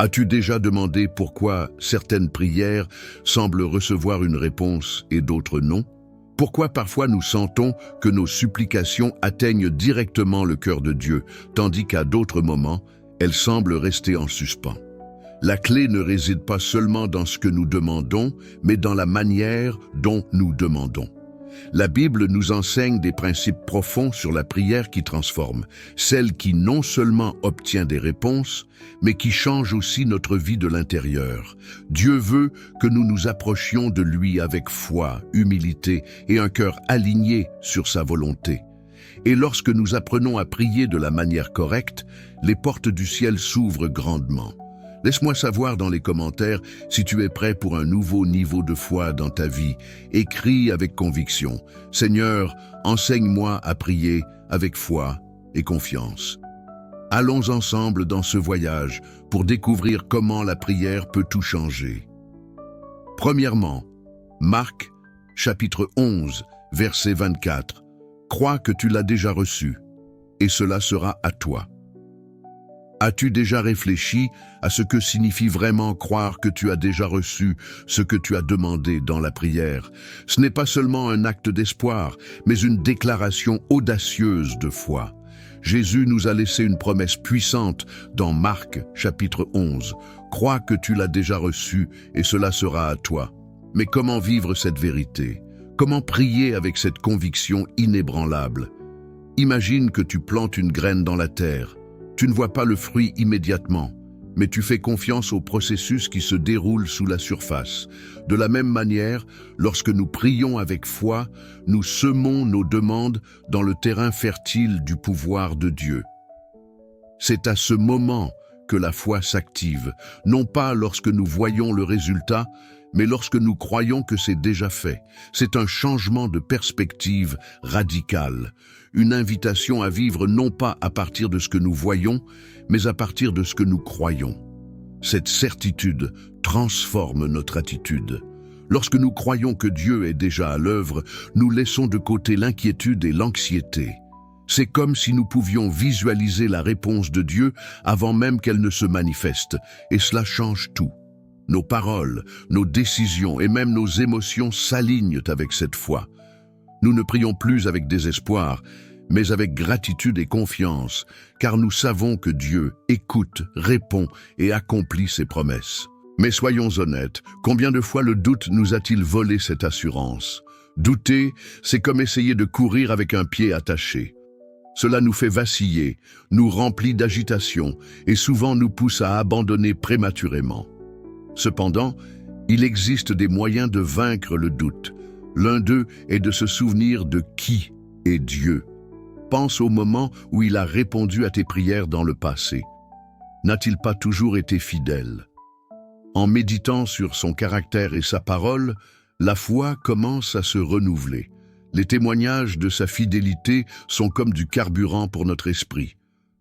As-tu déjà demandé pourquoi certaines prières semblent recevoir une réponse et d'autres non? Pourquoi parfois nous sentons que nos supplications atteignent directement le cœur de Dieu, tandis qu'à d'autres moments, elles semblent rester en suspens? La clé ne réside pas seulement dans ce que nous demandons, mais dans la manière dont nous demandons. La Bible nous enseigne des principes profonds sur la prière qui transforme, celle qui non seulement obtient des réponses, mais qui change aussi notre vie de l'intérieur. Dieu veut que nous nous approchions de lui avec foi, humilité et un cœur aligné sur sa volonté. Et lorsque nous apprenons à prier de la manière correcte, les portes du ciel s'ouvrent grandement. Laisse-moi savoir dans les commentaires si tu es prêt pour un nouveau niveau de foi dans ta vie. Écris avec conviction. Seigneur, enseigne-moi à prier avec foi et confiance. Allons ensemble dans ce voyage pour découvrir comment la prière peut tout changer. Premièrement, Marc, chapitre 11, verset 24. Crois que tu l'as déjà reçu, et cela sera à toi. As-tu déjà réfléchi à ce que signifie vraiment croire que tu as déjà reçu ce que tu as demandé dans la prière? Ce n'est pas seulement un acte d'espoir, mais une déclaration audacieuse de foi. Jésus nous a laissé une promesse puissante dans Marc, chapitre 11. Crois que tu l'as déjà reçu et cela sera à toi. Mais comment vivre cette vérité? Comment prier avec cette conviction inébranlable? Imagine que tu plantes une graine dans la terre. Tu ne vois pas le fruit immédiatement, mais tu fais confiance au processus qui se déroule sous la surface. De la même manière, lorsque nous prions avec foi, nous semons nos demandes dans le terrain fertile du pouvoir de Dieu. C'est à ce moment que la foi s'active, non pas lorsque nous voyons le résultat, mais lorsque nous croyons que c'est déjà fait. C'est un changement de perspective radical, une invitation à vivre non pas à partir de ce que nous voyons, mais à partir de ce que nous croyons. Cette certitude transforme notre attitude. Lorsque nous croyons que Dieu est déjà à l'œuvre, nous laissons de côté l'inquiétude et l'anxiété. C'est comme si nous pouvions visualiser la réponse de Dieu avant même qu'elle ne se manifeste, et cela change tout. Nos paroles, nos décisions et même nos émotions s'alignent avec cette foi. Nous ne prions plus avec désespoir, mais avec gratitude et confiance, car nous savons que Dieu écoute, répond et accomplit ses promesses. Mais soyons honnêtes, combien de fois le doute nous a-t-il volé cette assurance? Douter, c'est comme essayer de courir avec un pied attaché. Cela nous fait vaciller, nous remplit d'agitation et souvent nous pousse à abandonner prématurément. Cependant, il existe des moyens de vaincre le doute. L'un d'eux est de se souvenir de qui est Dieu. Pense au moment où il a répondu à tes prières dans le passé. N'a-t-il pas toujours été fidèle? En méditant sur son caractère et sa parole, la foi commence à se renouveler. Les témoignages de sa fidélité sont comme du carburant pour notre esprit.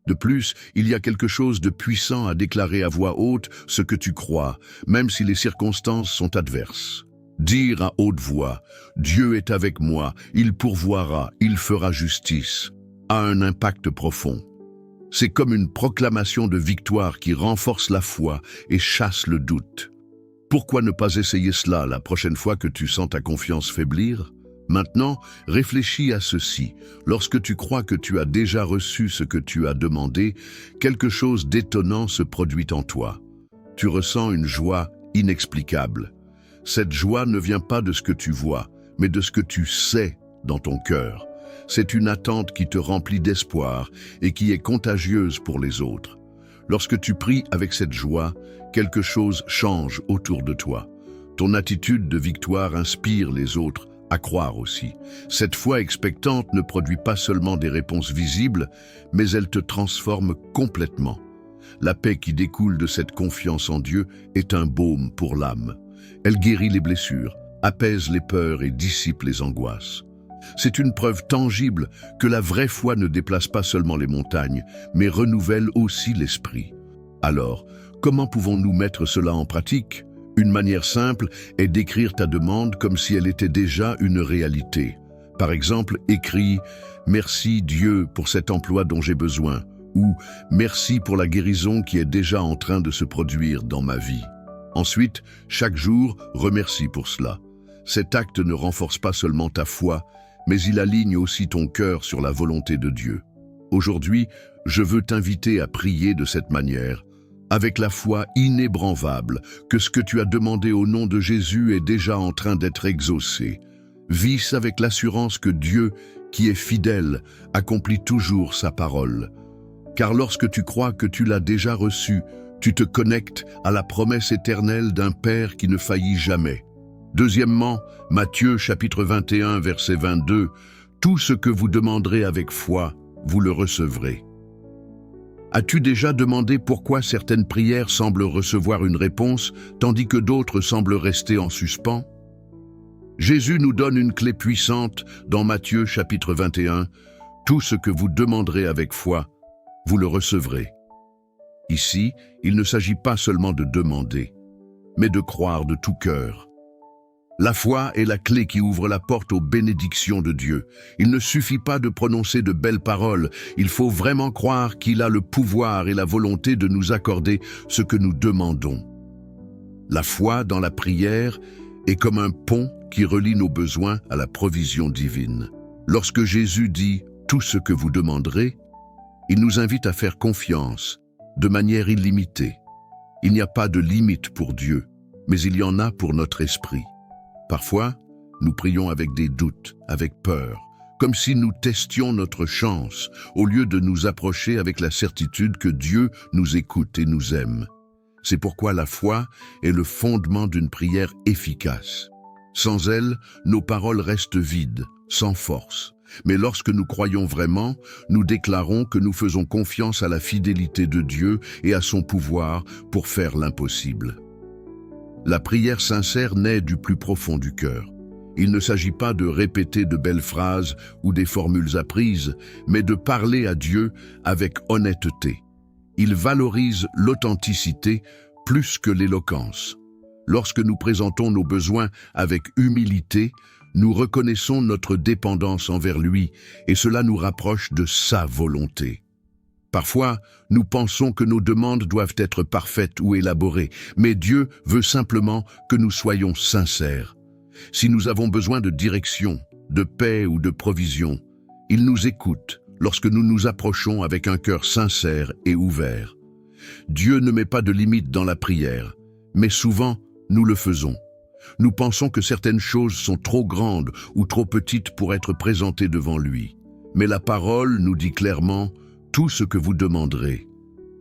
De plus, il y a quelque chose de puissant à déclarer à voix haute ce que tu crois, même si les circonstances sont adverses. Dire à haute voix « Dieu est avec moi, il pourvoira, il fera justice » a un impact profond. C'est comme une proclamation de victoire qui renforce la foi et chasse le doute. Pourquoi ne pas essayer cela la prochaine fois que tu sens ta confiance faiblir? Maintenant, réfléchis à ceci. Lorsque tu crois que tu as déjà reçu ce que tu as demandé, quelque chose d'étonnant se produit en toi. Tu ressens une joie inexplicable. Cette joie ne vient pas de ce que tu vois, mais de ce que tu sais dans ton cœur. C'est une attente qui te remplit d'espoir et qui est contagieuse pour les autres. Lorsque tu pries avec cette joie, quelque chose change autour de toi. Ton attitude de victoire inspire les autres à croire aussi. Cette foi expectante ne produit pas seulement des réponses visibles, mais elle te transforme complètement. La paix qui découle de cette confiance en Dieu est un baume pour l'âme. Elle guérit les blessures, apaise les peurs et dissipe les angoisses. C'est une preuve tangible que la vraie foi ne déplace pas seulement les montagnes, mais renouvelle aussi l'esprit. Alors, comment pouvons-nous mettre cela en pratique? Une manière simple est d'écrire ta demande comme si elle était déjà une réalité. Par exemple, écris « Merci Dieu pour cet emploi dont j'ai besoin » ou « Merci pour la guérison qui est déjà en train de se produire dans ma vie ». Ensuite, chaque jour, remercie pour cela. Cet acte ne renforce pas seulement ta foi, mais il aligne aussi ton cœur sur la volonté de Dieu. Aujourd'hui, je veux t'inviter à prier de cette manière, avec la foi inébranlable que ce que tu as demandé au nom de Jésus est déjà en train d'être exaucé. Vis avec l'assurance que Dieu, qui est fidèle, accomplit toujours sa parole. Car lorsque tu crois que tu l'as déjà reçu, tu te connectes à la promesse éternelle d'un Père qui ne faillit jamais. Deuxièmement, Matthieu chapitre 21, verset 22, « Tout ce que vous demanderez avec foi, vous le recevrez. » As-tu déjà demandé pourquoi certaines prières semblent recevoir une réponse, tandis que d'autres semblent rester en suspens? Jésus nous donne une clé puissante dans Matthieu chapitre 21, « Tout ce que vous demanderez avec foi, vous le recevrez. » Ici, il ne s'agit pas seulement de demander, mais de croire de tout cœur. La foi est la clé qui ouvre la porte aux bénédictions de Dieu. Il ne suffit pas de prononcer de belles paroles, il faut vraiment croire qu'il a le pouvoir et la volonté de nous accorder ce que nous demandons. La foi dans la prière est comme un pont qui relie nos besoins à la provision divine. Lorsque Jésus dit « tout ce que vous demanderez », il nous invite à faire confiance de manière illimitée. Il n'y a pas de limite pour Dieu, mais il y en a pour notre esprit. Parfois, nous prions avec des doutes, avec peur, comme si nous testions notre chance, au lieu de nous approcher avec la certitude que Dieu nous écoute et nous aime. C'est pourquoi la foi est le fondement d'une prière efficace. Sans elle, nos paroles restent vides, sans force. Mais lorsque nous croyons vraiment, nous déclarons que nous faisons confiance à la fidélité de Dieu et à son pouvoir pour faire l'impossible. La prière sincère naît du plus profond du cœur. Il ne s'agit pas de répéter de belles phrases ou des formules apprises, mais de parler à Dieu avec honnêteté. Il valorise l'authenticité plus que l'éloquence. Lorsque nous présentons nos besoins avec humilité, nous reconnaissons notre dépendance envers lui et cela nous rapproche de sa volonté. Parfois, nous pensons que nos demandes doivent être parfaites ou élaborées, mais Dieu veut simplement que nous soyons sincères. Si nous avons besoin de direction, de paix ou de provision, il nous écoute lorsque nous nous approchons avec un cœur sincère et ouvert. Dieu ne met pas de limite dans la prière, mais souvent, nous le faisons. Nous pensons que certaines choses sont trop grandes ou trop petites pour être présentées devant lui. Mais la parole nous dit clairement « tout ce que vous demanderez ».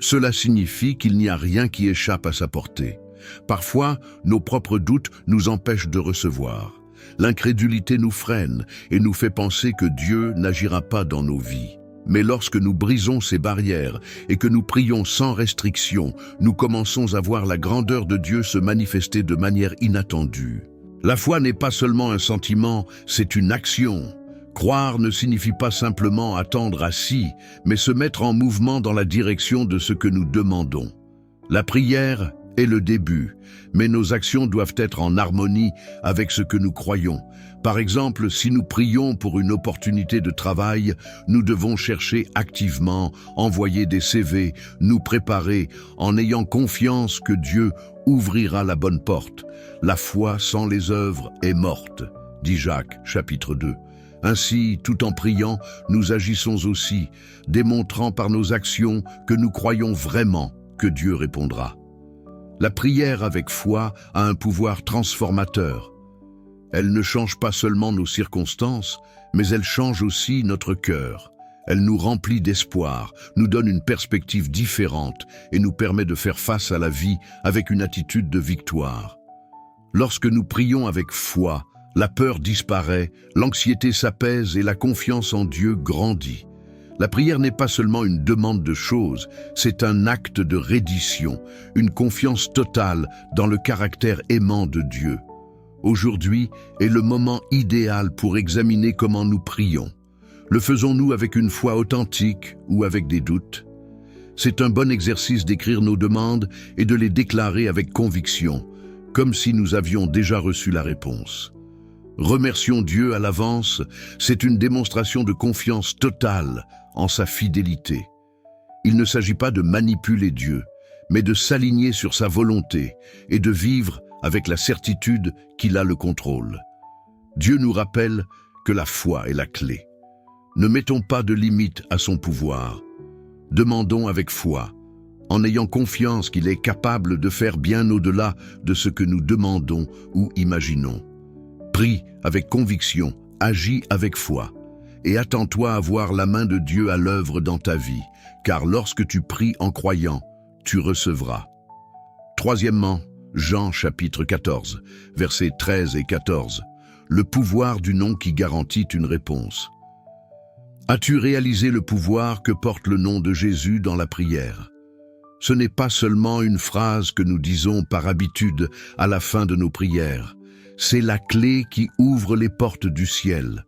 Cela signifie qu'il n'y a rien qui échappe à sa portée. Parfois, nos propres doutes nous empêchent de recevoir. L'incrédulité nous freine et nous fait penser que Dieu n'agira pas dans nos vies. Mais lorsque nous brisons ces barrières et que nous prions sans restriction, nous commençons à voir la grandeur de Dieu se manifester de manière inattendue. La foi n'est pas seulement un sentiment, c'est une action. Croire ne signifie pas simplement attendre assis, mais se mettre en mouvement dans la direction de ce que nous demandons. La prière est le début, mais nos actions doivent être en harmonie avec ce que nous croyons. Par exemple, si nous prions pour une opportunité de travail, nous devons chercher activement, envoyer des CV, nous préparer en ayant confiance que Dieu ouvrira la bonne porte. La foi sans les œuvres est morte, dit Jacques, chapitre 2. Ainsi, tout en priant, nous agissons aussi, démontrant par nos actions que nous croyons vraiment que Dieu répondra. La prière avec foi a un pouvoir transformateur. Elle ne change pas seulement nos circonstances, mais elle change aussi notre cœur. Elle nous remplit d'espoir, nous donne une perspective différente et nous permet de faire face à la vie avec une attitude de victoire. Lorsque nous prions avec foi, la peur disparaît, l'anxiété s'apaise et la confiance en Dieu grandit. La prière n'est pas seulement une demande de choses, c'est un acte de reddition, une confiance totale dans le caractère aimant de Dieu. Aujourd'hui est le moment idéal pour examiner comment nous prions. Le faisons-nous avec une foi authentique ou avec des doutes? C'est un bon exercice d'écrire nos demandes et de les déclarer avec conviction, comme si nous avions déjà reçu la réponse. Remercions Dieu à l'avance, c'est une démonstration de confiance totale en sa fidélité. Il ne s'agit pas de manipuler Dieu, mais de s'aligner sur sa volonté et de vivre avec la certitude qu'il a le contrôle. Dieu nous rappelle que la foi est la clé. Ne mettons pas de limite à son pouvoir. Demandons avec foi, en ayant confiance qu'il est capable de faire bien au-delà de ce que nous demandons ou imaginons. Prie avec conviction, agis avec foi, et attends-toi à voir la main de Dieu à l'œuvre dans ta vie, car lorsque tu pries en croyant, tu recevras. Troisièmement, Jean chapitre 14, versets 13 et 14, le pouvoir du nom qui garantit une réponse. As-tu réalisé le pouvoir que porte le nom de Jésus dans la prière? Ce n'est pas seulement une phrase que nous disons par habitude à la fin de nos prières. C'est la clé qui ouvre les portes du ciel.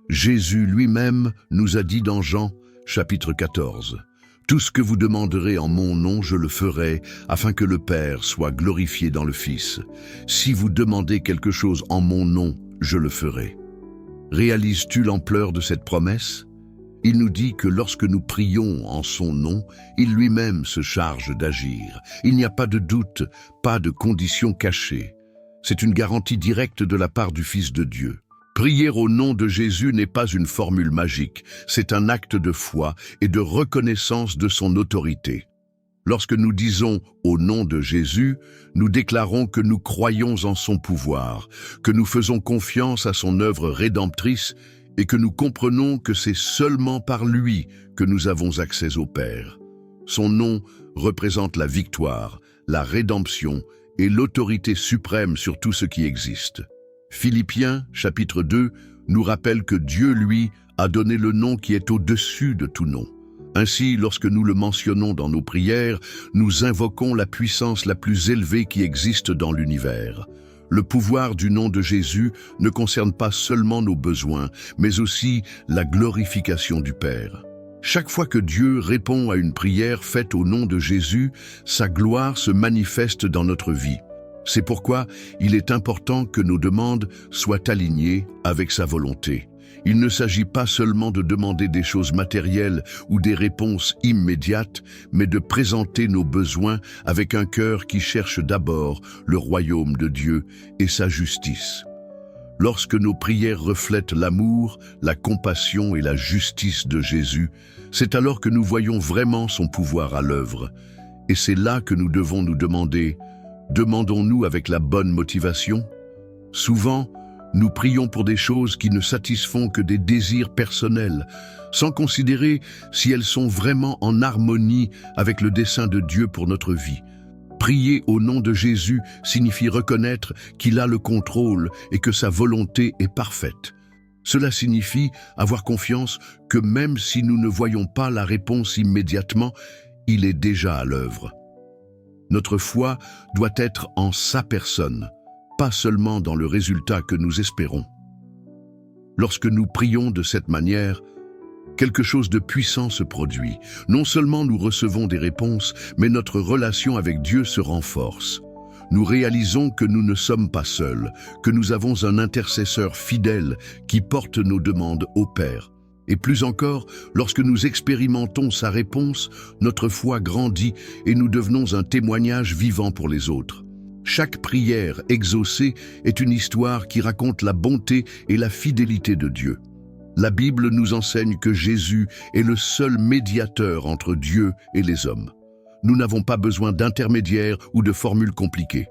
Jésus lui-même nous a dit dans Jean, chapitre 14, « Tout ce que vous demanderez en mon nom, je le ferai, afin que le Père soit glorifié dans le Fils. Si vous demandez quelque chose en mon nom, je le ferai. » Réalises-tu l'ampleur de cette promesse? Il nous dit que lorsque nous prions en son nom, il lui-même se charge d'agir. Il n'y a pas de doute, pas de condition cachée. C'est une garantie directe de la part du Fils de Dieu. Prier au nom de Jésus n'est pas une formule magique, c'est un acte de foi et de reconnaissance de son autorité. Lorsque nous disons « au nom de Jésus », nous déclarons que nous croyons en son pouvoir, que nous faisons confiance à son œuvre rédemptrice et que nous comprenons que c'est seulement par lui que nous avons accès au Père. Son nom représente la victoire, la rédemption et l'autorité suprême sur tout ce qui existe. Philippiens, chapitre 2, nous rappelle que Dieu, lui, a donné le nom qui est au-dessus de tout nom. Ainsi, lorsque nous le mentionnons dans nos prières, nous invoquons la puissance la plus élevée qui existe dans l'univers. Le pouvoir du nom de Jésus ne concerne pas seulement nos besoins, mais aussi la glorification du Père. Chaque fois que Dieu répond à une prière faite au nom de Jésus, sa gloire se manifeste dans notre vie. C'est pourquoi il est important que nos demandes soient alignées avec sa volonté. Il ne s'agit pas seulement de demander des choses matérielles ou des réponses immédiates, mais de présenter nos besoins avec un cœur qui cherche d'abord le royaume de Dieu et sa justice. Lorsque nos prières reflètent l'amour, la compassion et la justice de Jésus, c'est alors que nous voyons vraiment son pouvoir à l'œuvre. Et c'est là que nous devons nous demander, demandons-nous avec la bonne motivation? Souvent, nous prions pour des choses qui ne satisfont que des désirs personnels, sans considérer si elles sont vraiment en harmonie avec le dessein de Dieu pour notre vie. Prier au nom de Jésus signifie reconnaître qu'il a le contrôle et que sa volonté est parfaite. Cela signifie avoir confiance que même si nous ne voyons pas la réponse immédiatement, il est déjà à l'œuvre. Notre foi doit être en sa personne, pas seulement dans le résultat que nous espérons. Lorsque nous prions de cette manière, quelque chose de puissant se produit. Non seulement nous recevons des réponses, mais notre relation avec Dieu se renforce. Nous réalisons que nous ne sommes pas seuls, que nous avons un intercesseur fidèle qui porte nos demandes au Père. Et plus encore, lorsque nous expérimentons sa réponse, notre foi grandit et nous devenons un témoignage vivant pour les autres. Chaque prière exaucée est une histoire qui raconte la bonté et la fidélité de Dieu. La Bible nous enseigne que Jésus est le seul médiateur entre Dieu et les hommes. Nous n'avons pas besoin d'intermédiaires ou de formules compliquées.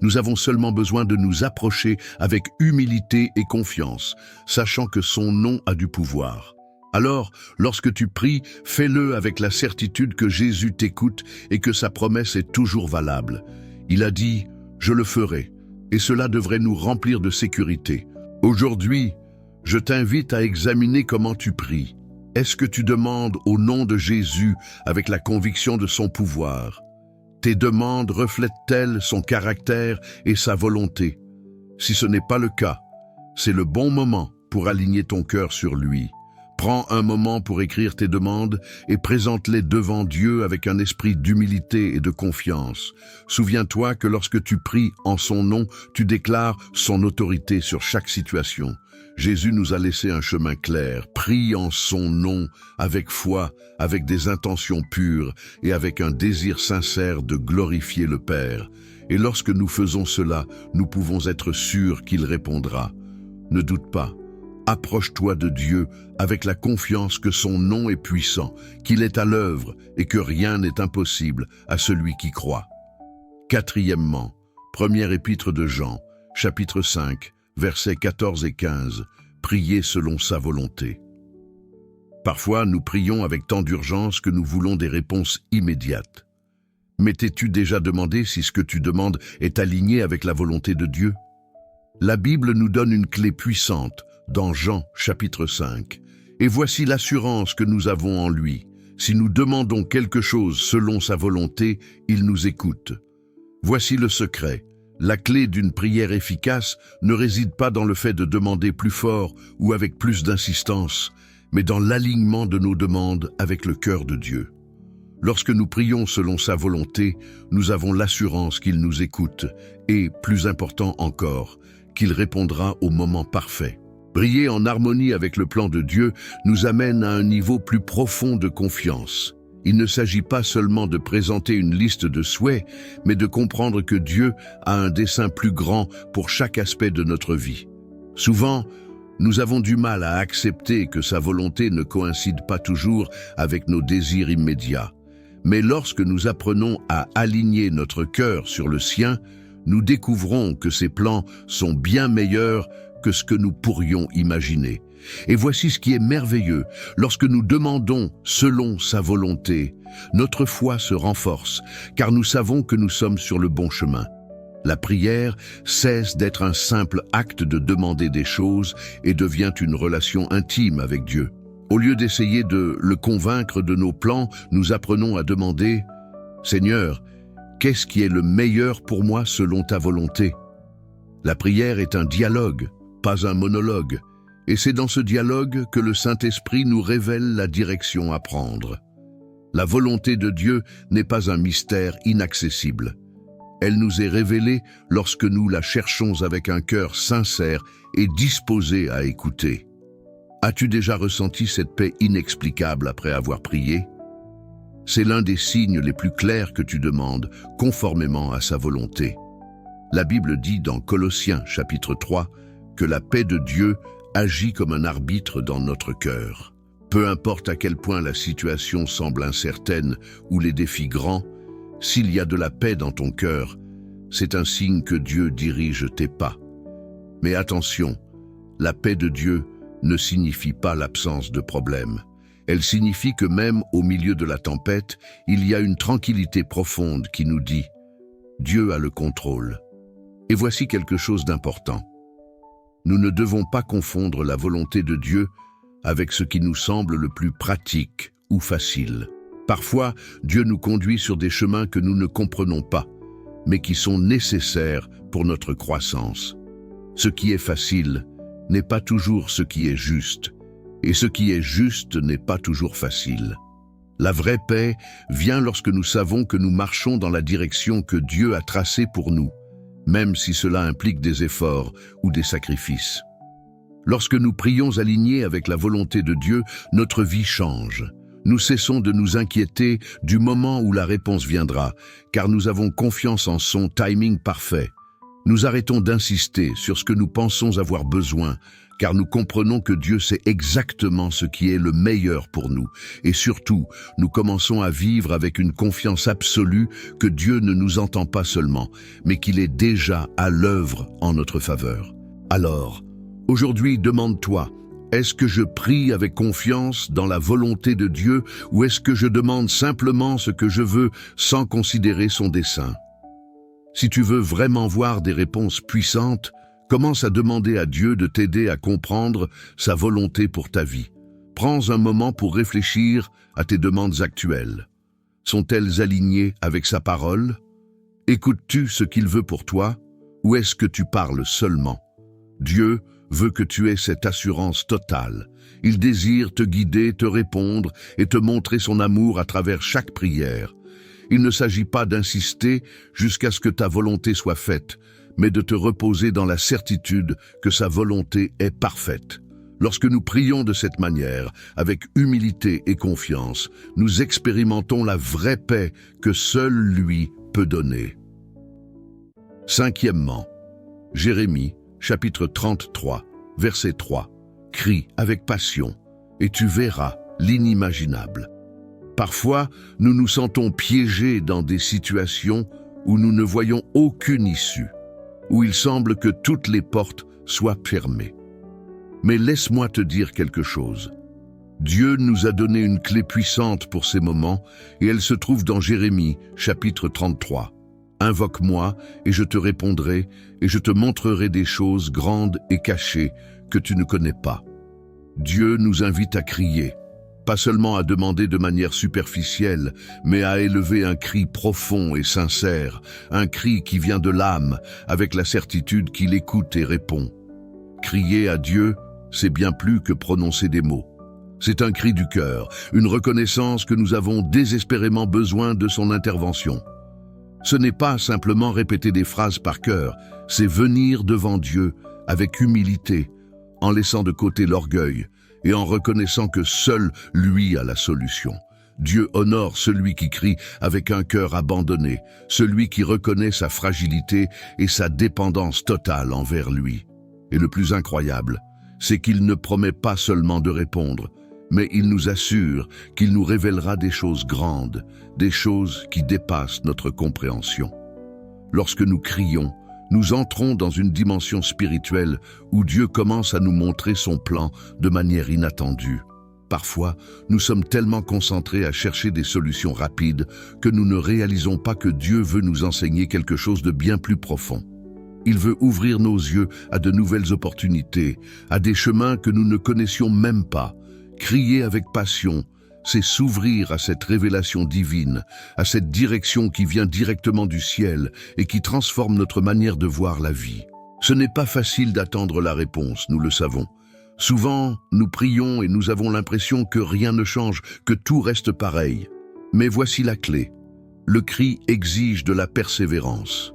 Nous avons seulement besoin de nous approcher avec humilité et confiance, sachant que son nom a du pouvoir. Alors, lorsque tu pries, fais-le avec la certitude que Jésus t'écoute et que sa promesse est toujours valable. Il a dit « Je le ferai » et cela devrait nous remplir de sécurité. Aujourd'hui, je t'invite à examiner comment tu pries. Est-ce que tu demandes au nom de Jésus avec la conviction de son pouvoir? Tes demandes reflètent-elles son caractère et sa volonté? Si ce n'est pas le cas, c'est le bon moment pour aligner ton cœur sur lui. Prends un moment pour écrire tes demandes et présente-les devant Dieu avec un esprit d'humilité et de confiance. Souviens-toi que lorsque tu pries en son nom, tu déclares son autorité sur chaque situation. Jésus nous a laissé un chemin clair. Prie en son nom, avec foi, avec des intentions pures et avec un désir sincère de glorifier le Père. Et lorsque nous faisons cela, nous pouvons être sûrs qu'il répondra. Ne doute pas. Approche-toi de Dieu avec la confiance que son nom est puissant, qu'il est à l'œuvre et que rien n'est impossible à celui qui croit. Quatrièmement, première épître de Jean, chapitre 5, versets 14 et 15, priez selon sa volonté. Parfois, nous prions avec tant d'urgence que nous voulons des réponses immédiates. Mais t'es-tu déjà demandé si ce que tu demandes est aligné avec la volonté de Dieu? La Bible nous donne une clé puissante dans Jean chapitre 5. Et voici l'assurance que nous avons en lui. Si nous demandons quelque chose selon sa volonté, il nous écoute. Voici le secret. La clé d'une prière efficace ne réside pas dans le fait de demander plus fort ou avec plus d'insistance, mais dans l'alignement de nos demandes avec le cœur de Dieu. Lorsque nous prions selon sa volonté, nous avons l'assurance qu'il nous écoute et, plus important encore, qu'il répondra au moment parfait. Prier en harmonie avec le plan de Dieu nous amène à un niveau plus profond de confiance. Il ne s'agit pas seulement de présenter une liste de souhaits, mais de comprendre que Dieu a un dessein plus grand pour chaque aspect de notre vie. Souvent, nous avons du mal à accepter que sa volonté ne coïncide pas toujours avec nos désirs immédiats. Mais lorsque nous apprenons à aligner notre cœur sur le sien, nous découvrons que ses plans sont bien meilleurs que ce que nous pourrions imaginer. Et voici ce qui est merveilleux. Lorsque nous demandons selon sa volonté, notre foi se renforce, car nous savons que nous sommes sur le bon chemin. La prière cesse d'être un simple acte de demander des choses et devient une relation intime avec Dieu. Au lieu d'essayer de le convaincre de nos plans, nous apprenons à demander « Seigneur, qu'est-ce qui est le meilleur pour moi selon ta volonté ?» La prière est un dialogue, pas un monologue, et c'est dans ce dialogue que le Saint-Esprit nous révèle la direction à prendre. La volonté de Dieu n'est pas un mystère inaccessible. Elle nous est révélée lorsque nous la cherchons avec un cœur sincère et disposé à écouter. As-tu déjà ressenti cette paix inexplicable après avoir prié? C'est l'un des signes les plus clairs que tu demandes, conformément à sa volonté. La Bible dit dans Colossiens chapitre 3 que la paix de Dieu agit comme un arbitre dans notre cœur. Peu importe à quel point la situation semble incertaine ou les défis grands, s'il y a de la paix dans ton cœur, c'est un signe que Dieu dirige tes pas. Mais attention, la paix de Dieu ne signifie pas l'absence de problème. Elle signifie que même au milieu de la tempête, il y a une tranquillité profonde qui nous dit « Dieu a le contrôle ». Et voici quelque chose d'important. Nous ne devons pas confondre la volonté de Dieu avec ce qui nous semble le plus pratique ou facile. Parfois, Dieu nous conduit sur des chemins que nous ne comprenons pas, mais qui sont nécessaires pour notre croissance. Ce qui est facile n'est pas toujours ce qui est juste, et ce qui est juste n'est pas toujours facile. La vraie paix vient lorsque nous savons que nous marchons dans la direction que Dieu a tracée pour nous, même si cela implique des efforts ou des sacrifices. Lorsque nous prions alignés avec la volonté de Dieu, notre vie change. Nous cessons de nous inquiéter du moment où la réponse viendra, car nous avons confiance en son timing parfait. Nous arrêtons d'insister sur ce que nous pensons avoir besoin, car nous comprenons que Dieu sait exactement ce qui est le meilleur pour nous. Et surtout, nous commençons à vivre avec une confiance absolue que Dieu ne nous entend pas seulement, mais qu'il est déjà à l'œuvre en notre faveur. Alors, aujourd'hui, demande-toi, est-ce que je prie avec confiance dans la volonté de Dieu ou est-ce que je demande simplement ce que je veux sans considérer son dessein? Si tu veux vraiment voir des réponses puissantes, commence à demander à Dieu de t'aider à comprendre sa volonté pour ta vie. Prends un moment pour réfléchir à tes demandes actuelles. Sont-elles alignées avec sa parole? Écoutes-tu ce qu'il veut pour toi ou est-ce que tu parles seulement? Dieu veut que tu aies cette assurance totale. Il désire te guider, te répondre et te montrer son amour à travers chaque prière. Il ne s'agit pas d'insister jusqu'à ce que ta volonté soit faite, mais de te reposer dans la certitude que sa volonté est parfaite. Lorsque nous prions de cette manière, avec humilité et confiance, nous expérimentons la vraie paix que seul lui peut donner. Cinquièmement, Jérémie, chapitre 33, verset 3. Crie avec passion, et tu verras l'inimaginable. Parfois, nous nous sentons piégés dans des situations où nous ne voyons aucune issue, où il semble que toutes les portes soient fermées. Mais laisse-moi te dire quelque chose. Dieu nous a donné une clé puissante pour ces moments, et elle se trouve dans Jérémie, chapitre 33. Invoque-moi, et je te répondrai, et je te montrerai des choses grandes et cachées que tu ne connais pas. Dieu nous invite à crier, pas seulement à demander de manière superficielle, mais à élever un cri profond et sincère, un cri qui vient de l'âme, avec la certitude qu'il écoute et répond. Crier à Dieu, c'est bien plus que prononcer des mots. C'est un cri du cœur, une reconnaissance que nous avons désespérément besoin de son intervention. Ce n'est pas simplement répéter des phrases par cœur, c'est venir devant Dieu avec humilité, en laissant de côté l'orgueil et en reconnaissant que seul lui a la solution. Dieu honore celui qui crie avec un cœur abandonné, celui qui reconnaît sa fragilité et sa dépendance totale envers lui. Et le plus incroyable, c'est qu'il ne promet pas seulement de répondre, mais il nous assure qu'il nous révélera des choses grandes, des choses qui dépassent notre compréhension. Lorsque nous crions, nous entrons dans une dimension spirituelle où Dieu commence à nous montrer son plan de manière inattendue. Parfois, nous sommes tellement concentrés à chercher des solutions rapides que nous ne réalisons pas que Dieu veut nous enseigner quelque chose de bien plus profond. Il veut ouvrir nos yeux à de nouvelles opportunités, à des chemins que nous ne connaissions même pas. Crier avec passion, c'est s'ouvrir à cette révélation divine, à cette direction qui vient directement du ciel et qui transforme notre manière de voir la vie. Ce n'est pas facile d'attendre la réponse, nous le savons. Souvent, nous prions et nous avons l'impression que rien ne change, que tout reste pareil. Mais voici la clé. Le cri exige de la persévérance.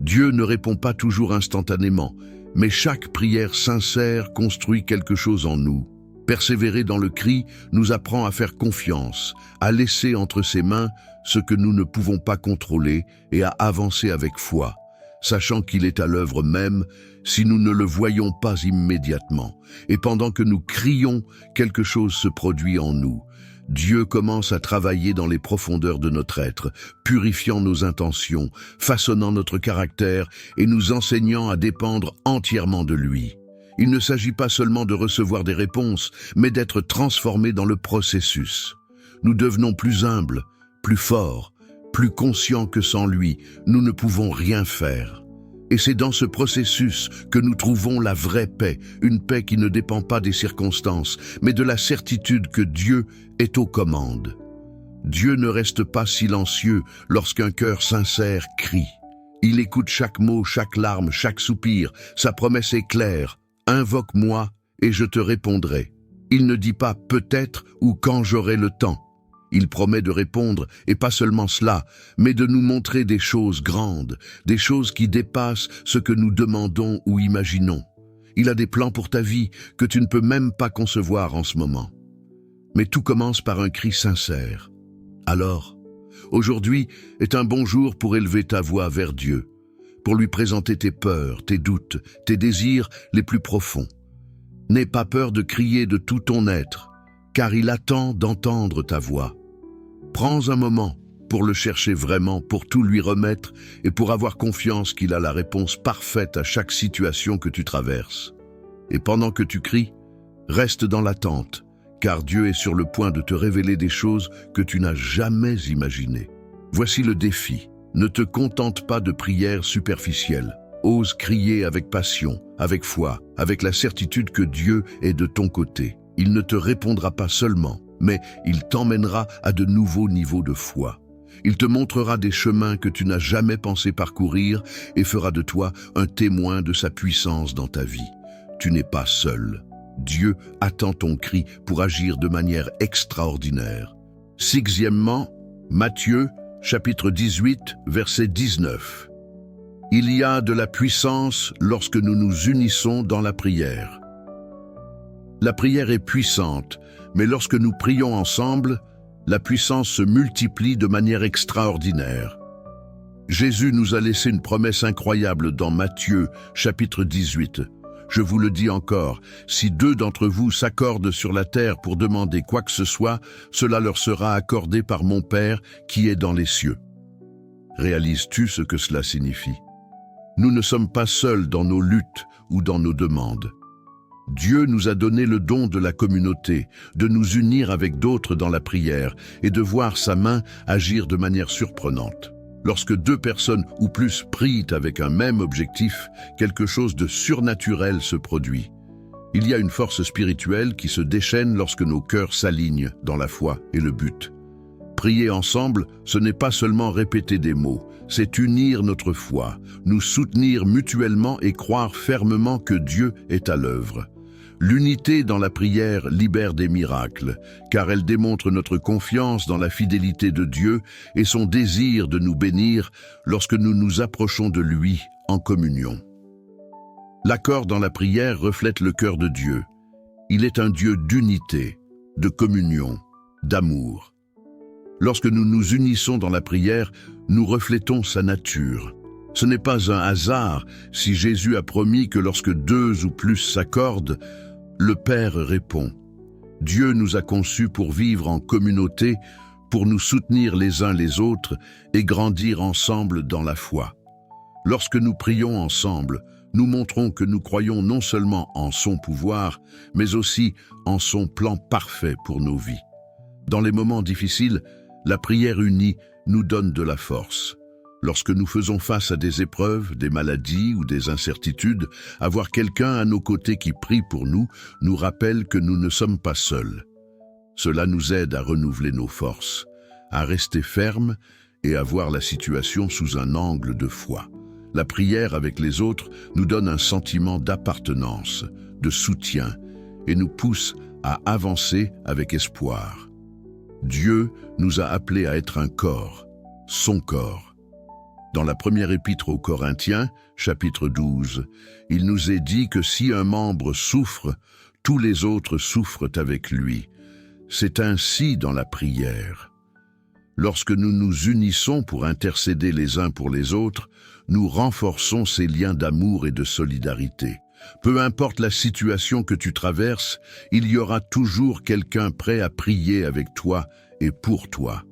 Dieu ne répond pas toujours instantanément, mais chaque prière sincère construit quelque chose en nous. Persévérer dans le cri nous apprend à faire confiance, à laisser entre ses mains ce que nous ne pouvons pas contrôler et à avancer avec foi, sachant qu'il est à l'œuvre même si nous ne le voyons pas immédiatement. Et pendant que nous crions, quelque chose se produit en nous. Dieu commence à travailler dans les profondeurs de notre être, purifiant nos intentions, façonnant notre caractère et nous enseignant à dépendre entièrement de lui. Il ne s'agit pas seulement de recevoir des réponses, mais d'être transformés dans le processus. Nous devenons plus humbles, plus forts, plus conscients que sans lui, nous ne pouvons rien faire. Et c'est dans ce processus que nous trouvons la vraie paix, une paix qui ne dépend pas des circonstances, mais de la certitude que Dieu est aux commandes. Dieu ne reste pas silencieux lorsqu'un cœur sincère crie. Il écoute chaque mot, chaque larme, chaque soupir. Sa promesse est claire. Invoque-moi et je te répondrai. Il ne dit pas peut-être ou quand j'aurai le temps. Il promet de répondre, et pas seulement cela, mais de nous montrer des choses grandes, des choses qui dépassent ce que nous demandons ou imaginons. Il a des plans pour ta vie que tu ne peux même pas concevoir en ce moment. Mais tout commence par un cri sincère. Alors, aujourd'hui est un bon jour pour élever ta voix vers Dieu, pour lui présenter tes peurs, tes doutes, tes désirs les plus profonds. N'aie pas peur de crier de tout ton être, car il attend d'entendre ta voix. Prends un moment pour le chercher vraiment, pour tout lui remettre et pour avoir confiance qu'il a la réponse parfaite à chaque situation que tu traverses. Et pendant que tu cries, reste dans l'attente, car Dieu est sur le point de te révéler des choses que tu n'as jamais imaginées. Voici le défi. Ne te contente pas de prières superficielles. Ose crier avec passion, avec foi, avec la certitude que Dieu est de ton côté. Il ne te répondra pas seulement, mais il t'emmènera à de nouveaux niveaux de foi. Il te montrera des chemins que tu n'as jamais pensé parcourir et fera de toi un témoin de sa puissance dans ta vie. tu n'es pas seul. Dieu attend ton cri pour agir de manière extraordinaire. Sixièmement, Matthieu, chapitre 18, verset 19. Il y a de la puissance lorsque nous nous unissons dans la prière. La prière est puissante, mais lorsque nous prions ensemble, la puissance se multiplie de manière extraordinaire. Jésus nous a laissé une promesse incroyable dans Matthieu, chapitre 18. Je vous le dis encore, si 2 d'entre vous s'accordent sur la terre pour demander quoi que ce soit, cela leur sera accordé par mon Père qui est dans les cieux. Réalises-tu ce que cela signifie? Nous ne sommes pas seuls dans nos luttes ou dans nos demandes. Dieu nous a donné le don de la communauté, de nous unir avec d'autres dans la prière et de voir sa main agir de manière surprenante. Lorsque 2 personnes ou plus prient avec un même objectif, quelque chose de surnaturel se produit. Il y a une force spirituelle qui se déchaîne lorsque nos cœurs s'alignent dans la foi et le but. Prier ensemble, ce n'est pas seulement répéter des mots, c'est unir notre foi, nous soutenir mutuellement et croire fermement que Dieu est à l'œuvre. L'unité dans la prière libère des miracles, car elle démontre notre confiance dans la fidélité de Dieu et son désir de nous bénir lorsque nous nous approchons de lui en communion. L'accord dans la prière reflète le cœur de Dieu. Il est un Dieu d'unité, de communion, d'amour. Lorsque nous nous unissons dans la prière, nous reflétons sa nature. Ce n'est pas un hasard si Jésus a promis que lorsque 2 ou plus s'accordent, le Père répond. Dieu nous a conçus pour vivre en communauté, pour nous soutenir les uns les autres et grandir ensemble dans la foi. Lorsque nous prions ensemble, nous montrons que nous croyons non seulement en son pouvoir, mais aussi en son plan parfait pour nos vies. Dans les moments difficiles, la prière unie nous donne de la force. Lorsque nous faisons face à des épreuves, des maladies ou des incertitudes, avoir quelqu'un à nos côtés qui prie pour nous nous rappelle que nous ne sommes pas seuls. Cela nous aide à renouveler nos forces, à rester fermes et à voir la situation sous un angle de foi. La prière avec les autres nous donne un sentiment d'appartenance, de soutien et nous pousse à avancer avec espoir. Dieu nous a appelés à être un corps, son corps. Dans la première épître aux Corinthiens, chapitre 12, il nous est dit que si un membre souffre, tous les autres souffrent avec lui. C'est ainsi dans la prière. Lorsque nous nous unissons pour intercéder les uns pour les autres, nous renforçons ces liens d'amour et de solidarité. Peu importe la situation que tu traverses, il y aura toujours quelqu'un prêt à prier avec toi et pour toi.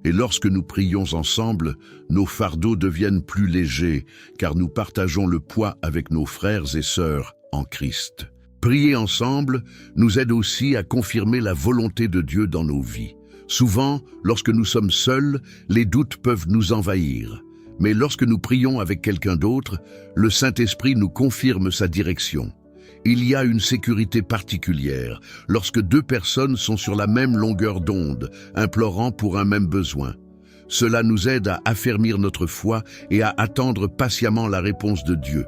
Et lorsque nous prions ensemble, nos fardeaux deviennent plus légers, car nous partageons le poids avec nos frères et sœurs en Christ. Prier ensemble nous aide aussi à confirmer la volonté de Dieu dans nos vies. Souvent, lorsque nous sommes seuls, les doutes peuvent nous envahir. Mais lorsque nous prions avec quelqu'un d'autre, le Saint-Esprit nous confirme sa direction. Il y a une sécurité particulière lorsque 2 personnes sont sur la même longueur d'onde, implorant pour un même besoin. Cela nous aide à affermir notre foi et à attendre patiemment la réponse de Dieu.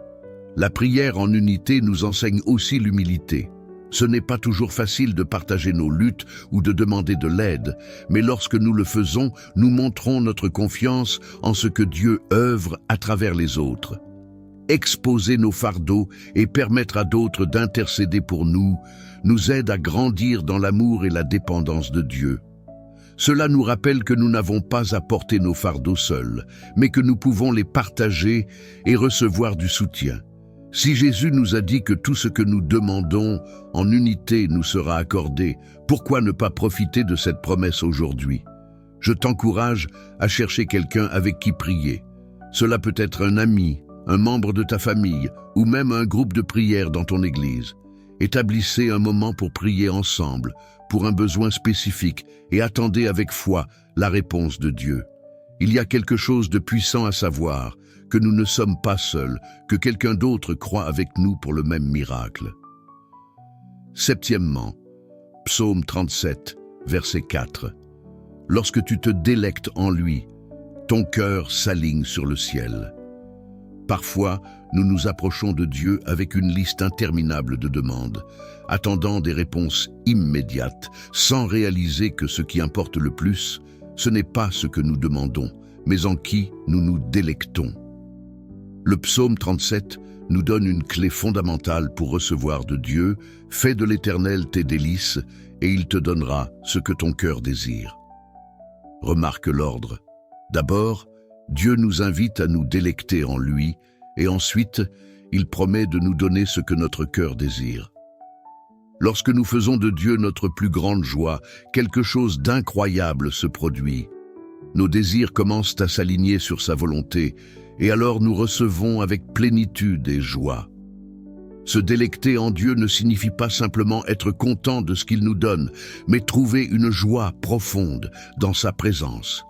La prière en unité nous enseigne aussi l'humilité. Ce n'est pas toujours facile de partager nos luttes ou de demander de l'aide, mais lorsque nous le faisons, nous montrons notre confiance en ce que Dieu œuvre à travers les autres. Exposer nos fardeaux et permettre à d'autres d'intercéder pour nous aide à grandir dans l'amour et la dépendance de Dieu. Cela nous rappelle que nous n'avons pas à porter nos fardeaux seuls, mais que nous pouvons les partager et recevoir du soutien. Si Jésus nous a dit que tout ce que nous demandons en unité nous sera accordé, pourquoi ne pas profiter de cette promesse aujourd'hui? Je t'encourage à chercher quelqu'un avec qui prier. Cela peut être un ami, un membre de ta famille ou même un groupe de prière dans ton église. Établissez un moment pour prier ensemble, pour un besoin spécifique et attendez avec foi la réponse de Dieu. Il y a quelque chose de puissant à savoir, que nous ne sommes pas seuls, que quelqu'un d'autre croit avec nous pour le même miracle. Septièmement, Psaume 37, verset 4. Lorsque tu te délectes en lui, ton cœur s'aligne sur le ciel. Parfois, nous nous approchons de Dieu avec une liste interminable de demandes, attendant des réponses immédiates, sans réaliser que ce qui importe le plus, ce n'est pas ce que nous demandons, mais en qui nous nous délectons. Le psaume 37 nous donne une clé fondamentale pour recevoir de Dieu. Fais de l'Éternel tes délices, et il te donnera ce que ton cœur désire. Remarque l'ordre. D'abord, Dieu nous invite à nous délecter en lui, et ensuite, il promet de nous donner ce que notre cœur désire. Lorsque nous faisons de Dieu notre plus grande joie, quelque chose d'incroyable se produit. Nos désirs commencent à s'aligner sur sa volonté, et alors nous recevons avec plénitude et joie. Se délecter en Dieu ne signifie pas simplement être content de ce qu'il nous donne, mais trouver une joie profonde dans sa présence.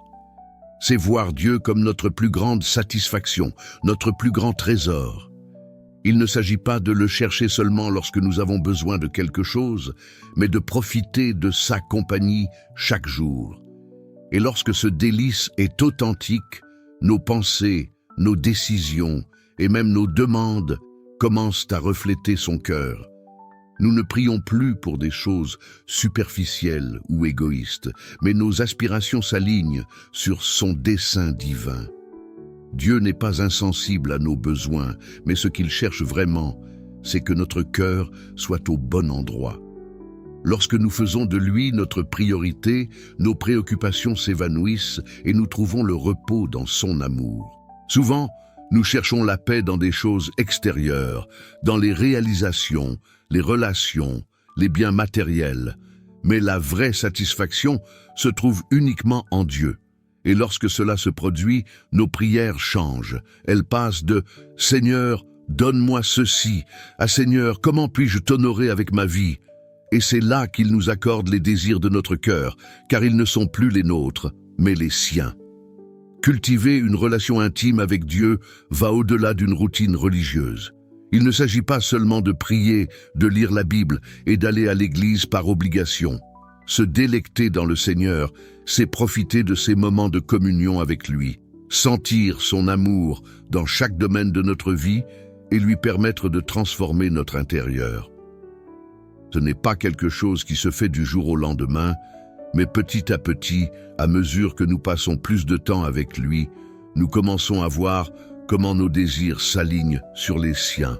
C'est voir Dieu comme notre plus grande satisfaction, notre plus grand trésor. Il ne s'agit pas de le chercher seulement lorsque nous avons besoin de quelque chose, mais de profiter de sa compagnie chaque jour. Et lorsque ce délice est authentique, nos pensées, nos décisions et même nos demandes commencent à refléter son cœur. Nous ne prions plus pour des choses superficielles ou égoïstes, mais nos aspirations s'alignent sur son dessein divin. Dieu n'est pas insensible à nos besoins, mais ce qu'il cherche vraiment, c'est que notre cœur soit au bon endroit. Lorsque nous faisons de lui notre priorité, nos préoccupations s'évanouissent et nous trouvons le repos dans son amour. Souvent, nous cherchons la paix dans des choses extérieures, dans les réalisations, les relations, les biens matériels. Mais la vraie satisfaction se trouve uniquement en Dieu. Et lorsque cela se produit, nos prières changent. Elles passent de « Seigneur, donne-moi ceci » à « Seigneur, comment puis-je t'honorer avec ma vie ?» Et c'est là qu'il nous accorde les désirs de notre cœur, car ils ne sont plus les nôtres, mais les siens. Cultiver une relation intime avec Dieu va au-delà d'une routine religieuse. Il ne s'agit pas seulement de prier, de lire la Bible et d'aller à l'église par obligation. Se délecter dans le Seigneur, c'est profiter de ces moments de communion avec lui, sentir son amour dans chaque domaine de notre vie et lui permettre de transformer notre intérieur. Ce n'est pas quelque chose qui se fait du jour au lendemain, mais petit à petit, à mesure que nous passons plus de temps avec lui, nous commençons à voir comment nos désirs s'alignent sur les siens.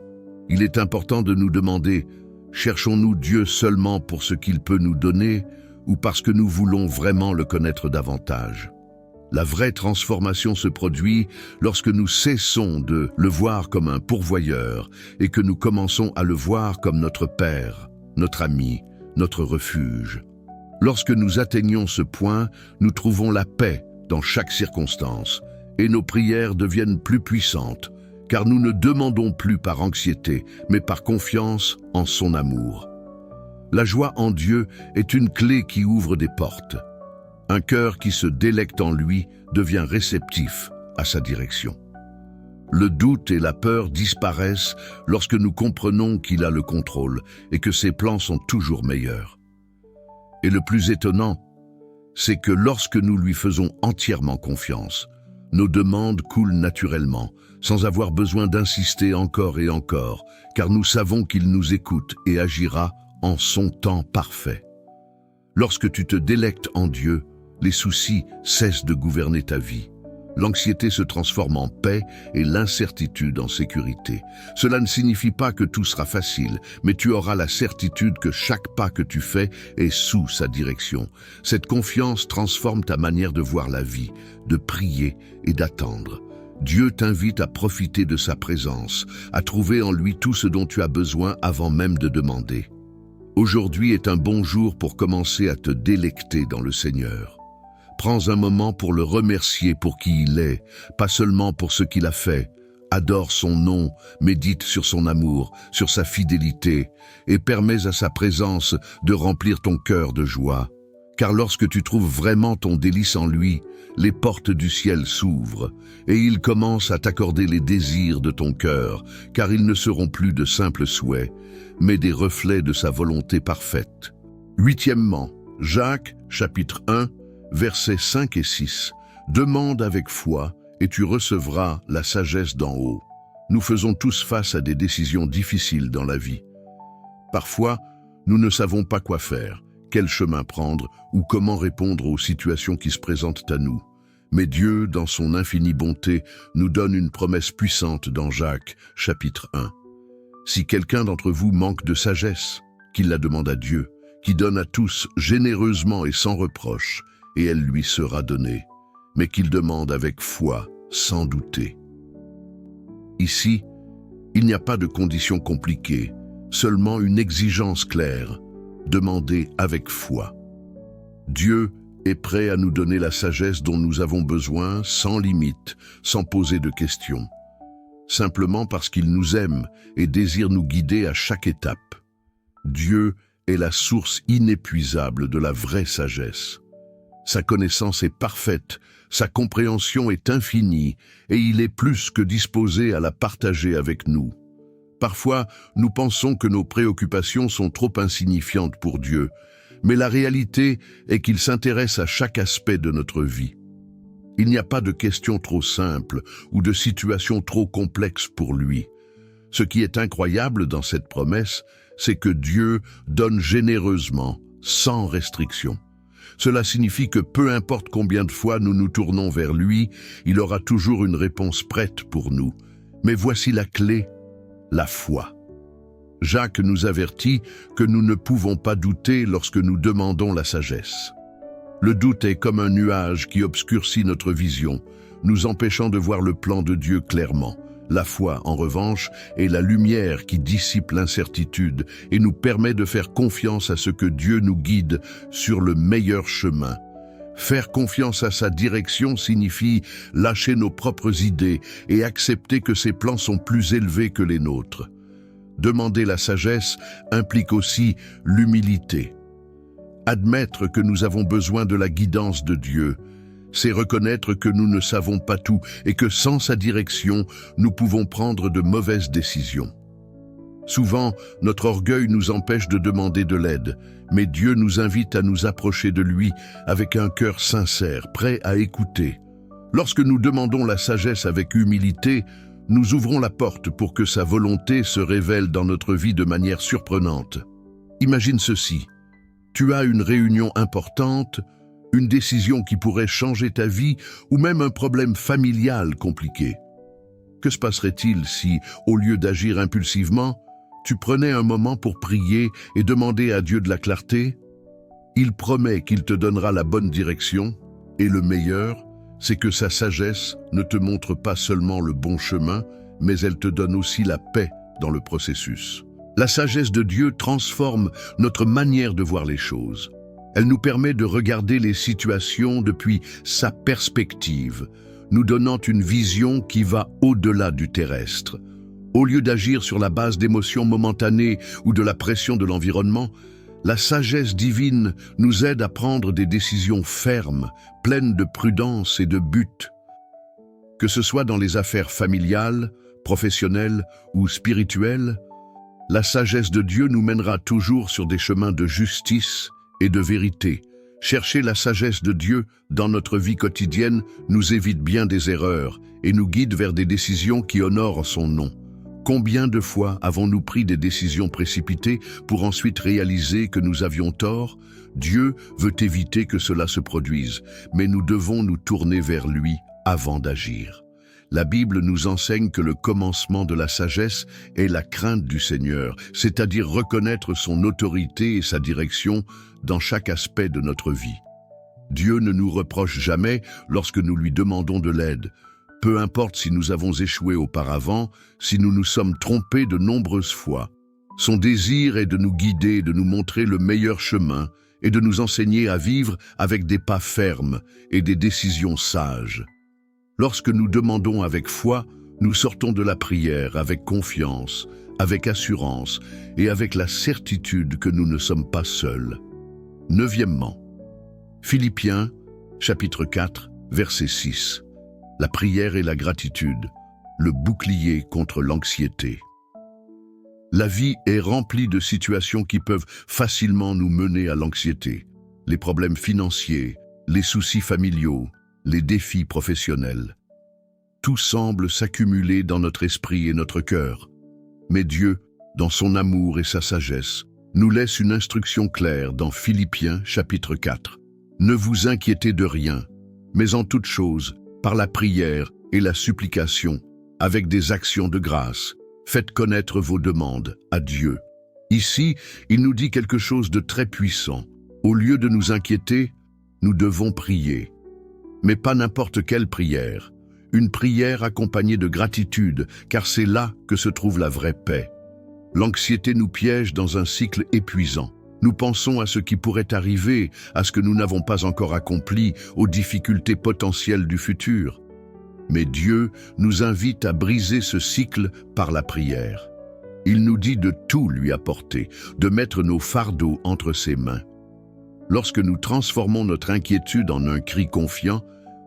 Il est important de nous demander, cherchons-nous Dieu seulement pour ce qu'il peut nous donner ou parce que nous voulons vraiment le connaître davantage? La vraie transformation se produit lorsque nous cessons de le voir comme un pourvoyeur et que nous commençons à le voir comme notre Père, notre ami, notre refuge. Lorsque nous atteignons ce point, nous trouvons la paix dans chaque circonstance et nos prières deviennent plus puissantes, car nous ne demandons plus par anxiété, mais par confiance en son amour. La joie en Dieu est une clé qui ouvre des portes. Un cœur qui se délecte en lui devient réceptif à sa direction. Le doute et la peur disparaissent lorsque nous comprenons qu'il a le contrôle et que ses plans sont toujours meilleurs. Et le plus étonnant, c'est que lorsque nous lui faisons entièrement confiance, nos demandes coulent naturellement, sans avoir besoin d'insister encore et encore, car nous savons qu'il nous écoute et agira en son temps parfait. Lorsque tu te délectes en Dieu, les soucis cessent de gouverner ta vie. L'anxiété se transforme en paix et l'incertitude en sécurité. Cela ne signifie pas que tout sera facile, mais tu auras la certitude que chaque pas que tu fais est sous sa direction. Cette confiance transforme ta manière de voir la vie, de prier et d'attendre. Dieu t'invite à profiter de sa présence, à trouver en lui tout ce dont tu as besoin avant même de demander. Aujourd'hui est un bon jour pour commencer à te délecter dans le Seigneur. Prends un moment pour le remercier pour qui il est, pas seulement pour ce qu'il a fait. Adore son nom, médite sur son amour, sur sa fidélité, et permets à sa présence de remplir ton cœur de joie. Car lorsque tu trouves vraiment ton délice en lui, les portes du ciel s'ouvrent, et il commence à t'accorder les désirs de ton cœur, car ils ne seront plus de simples souhaits, mais des reflets de sa volonté parfaite. Huitièmement, Jacques, chapitre 1, versets 5 et 6. Demande avec foi, et tu recevras la sagesse d'en haut. Nous faisons tous face à des décisions difficiles dans la vie. Parfois, nous ne savons pas quoi faire, quel chemin prendre ou comment répondre aux situations qui se présentent à nous. Mais Dieu, dans son infinie bonté, nous donne une promesse puissante dans Jacques, chapitre 1. Si quelqu'un d'entre vous manque de sagesse, qu'il la demande à Dieu, qui donne à tous généreusement et sans reproche, et elle lui sera donnée, mais qu'il demande avec foi, sans douter. Ici, il n'y a pas de conditions compliquées, seulement une exigence claire, demandée avec foi. Dieu est prêt à nous donner la sagesse dont nous avons besoin, sans limite, sans poser de questions, simplement parce qu'il nous aime et désire nous guider à chaque étape. Dieu est la source inépuisable de la vraie sagesse. Sa connaissance est parfaite, sa compréhension est infinie, et il est plus que disposé à la partager avec nous. Parfois, nous pensons que nos préoccupations sont trop insignifiantes pour Dieu, mais la réalité est qu'il s'intéresse à chaque aspect de notre vie. Il n'y a pas de questions trop simples ou de situations trop complexes pour lui. Ce qui est incroyable dans cette promesse, c'est que Dieu donne généreusement, sans restriction. Cela signifie que peu importe combien de fois nous nous tournons vers lui, il aura toujours une réponse prête pour nous. Mais voici la clé, la foi. Jacques nous avertit que nous ne pouvons pas douter lorsque nous demandons la sagesse. Le doute est comme un nuage qui obscurcit notre vision, nous empêchant de voir le plan de Dieu clairement. La foi, en revanche, est la lumière qui dissipe l'incertitude et nous permet de faire confiance à ce que Dieu nous guide sur le meilleur chemin. Faire confiance à sa direction signifie lâcher nos propres idées et accepter que ses plans sont plus élevés que les nôtres. Demander la sagesse implique aussi l'humilité. Admettre que nous avons besoin de la guidance de Dieu, c'est reconnaître que nous ne savons pas tout et que sans sa direction, nous pouvons prendre de mauvaises décisions. Souvent, notre orgueil nous empêche de demander de l'aide, mais Dieu nous invite à nous approcher de lui avec un cœur sincère, prêt à écouter. Lorsque nous demandons la sagesse avec humilité, nous ouvrons la porte pour que sa volonté se révèle dans notre vie de manière surprenante. Imagine ceci. Tu as une réunion importante, une décision qui pourrait changer ta vie ou même un problème familial compliqué. Que se passerait-il si, au lieu d'agir impulsivement, tu prenais un moment pour prier et demander à Dieu de la clarté? Il promet qu'il te donnera la bonne direction, et le meilleur, c'est que sa sagesse ne te montre pas seulement le bon chemin, mais elle te donne aussi la paix dans le processus. La sagesse de Dieu transforme notre manière de voir les choses. Elle nous permet de regarder les situations depuis sa perspective, nous donnant une vision qui va au-delà du terrestre. Au lieu d'agir sur la base d'émotions momentanées ou de la pression de l'environnement, la sagesse divine nous aide à prendre des décisions fermes, pleines de prudence et de but. Que ce soit dans les affaires familiales, professionnelles ou spirituelles, la sagesse de Dieu nous mènera toujours sur des chemins de justice et de vérité. Chercher la sagesse de Dieu dans notre vie quotidienne nous évite bien des erreurs et nous guide vers des décisions qui honorent son nom. Combien de fois avons-nous pris des décisions précipitées pour ensuite réaliser que nous avions tort? Dieu veut éviter que cela se produise, mais nous devons nous tourner vers lui avant d'agir. La Bible nous enseigne que le commencement de la sagesse est la crainte du Seigneur, c'est-à-dire reconnaître son autorité et sa direction dans chaque aspect de notre vie. Dieu ne nous reproche jamais lorsque nous lui demandons de l'aide. Peu importe si nous avons échoué auparavant, si nous nous sommes trompés de nombreuses fois. Son désir est de nous guider, de nous montrer le meilleur chemin et de nous enseigner à vivre avec des pas fermes et des décisions sages. Lorsque nous demandons avec foi, nous sortons de la prière avec confiance, avec assurance et avec la certitude que nous ne sommes pas seuls. Neuvièmement, Philippiens, chapitre 4, verset 6. La prière et la gratitude, le bouclier contre l'anxiété. La vie est remplie de situations qui peuvent facilement nous mener à l'anxiété. Les problèmes financiers, les soucis familiaux, les défis professionnels. tout semble s'accumuler dans notre esprit et notre cœur. Mais Dieu, dans son amour et sa sagesse, nous laisse une instruction claire dans Philippiens chapitre 4. Ne vous inquiétez de rien, mais en toute chose, par la prière et la supplication, avec des actions de grâce, faites connaître vos demandes à Dieu. Ici, il nous dit quelque chose de très puissant. Au lieu de nous inquiéter, nous devons prier. Mais pas n'importe quelle prière. Une prière accompagnée de gratitude, car c'est là que se trouve la vraie paix. L'anxiété nous piège dans un cycle épuisant. Nous pensons à ce qui pourrait arriver, à ce que nous n'avons pas encore accompli, aux difficultés potentielles du futur. Mais Dieu nous invite à briser ce cycle par la prière. Il nous dit de tout lui apporter, de mettre nos fardeaux entre ses mains. Lorsque nous transformons notre inquiétude en un cri confiant,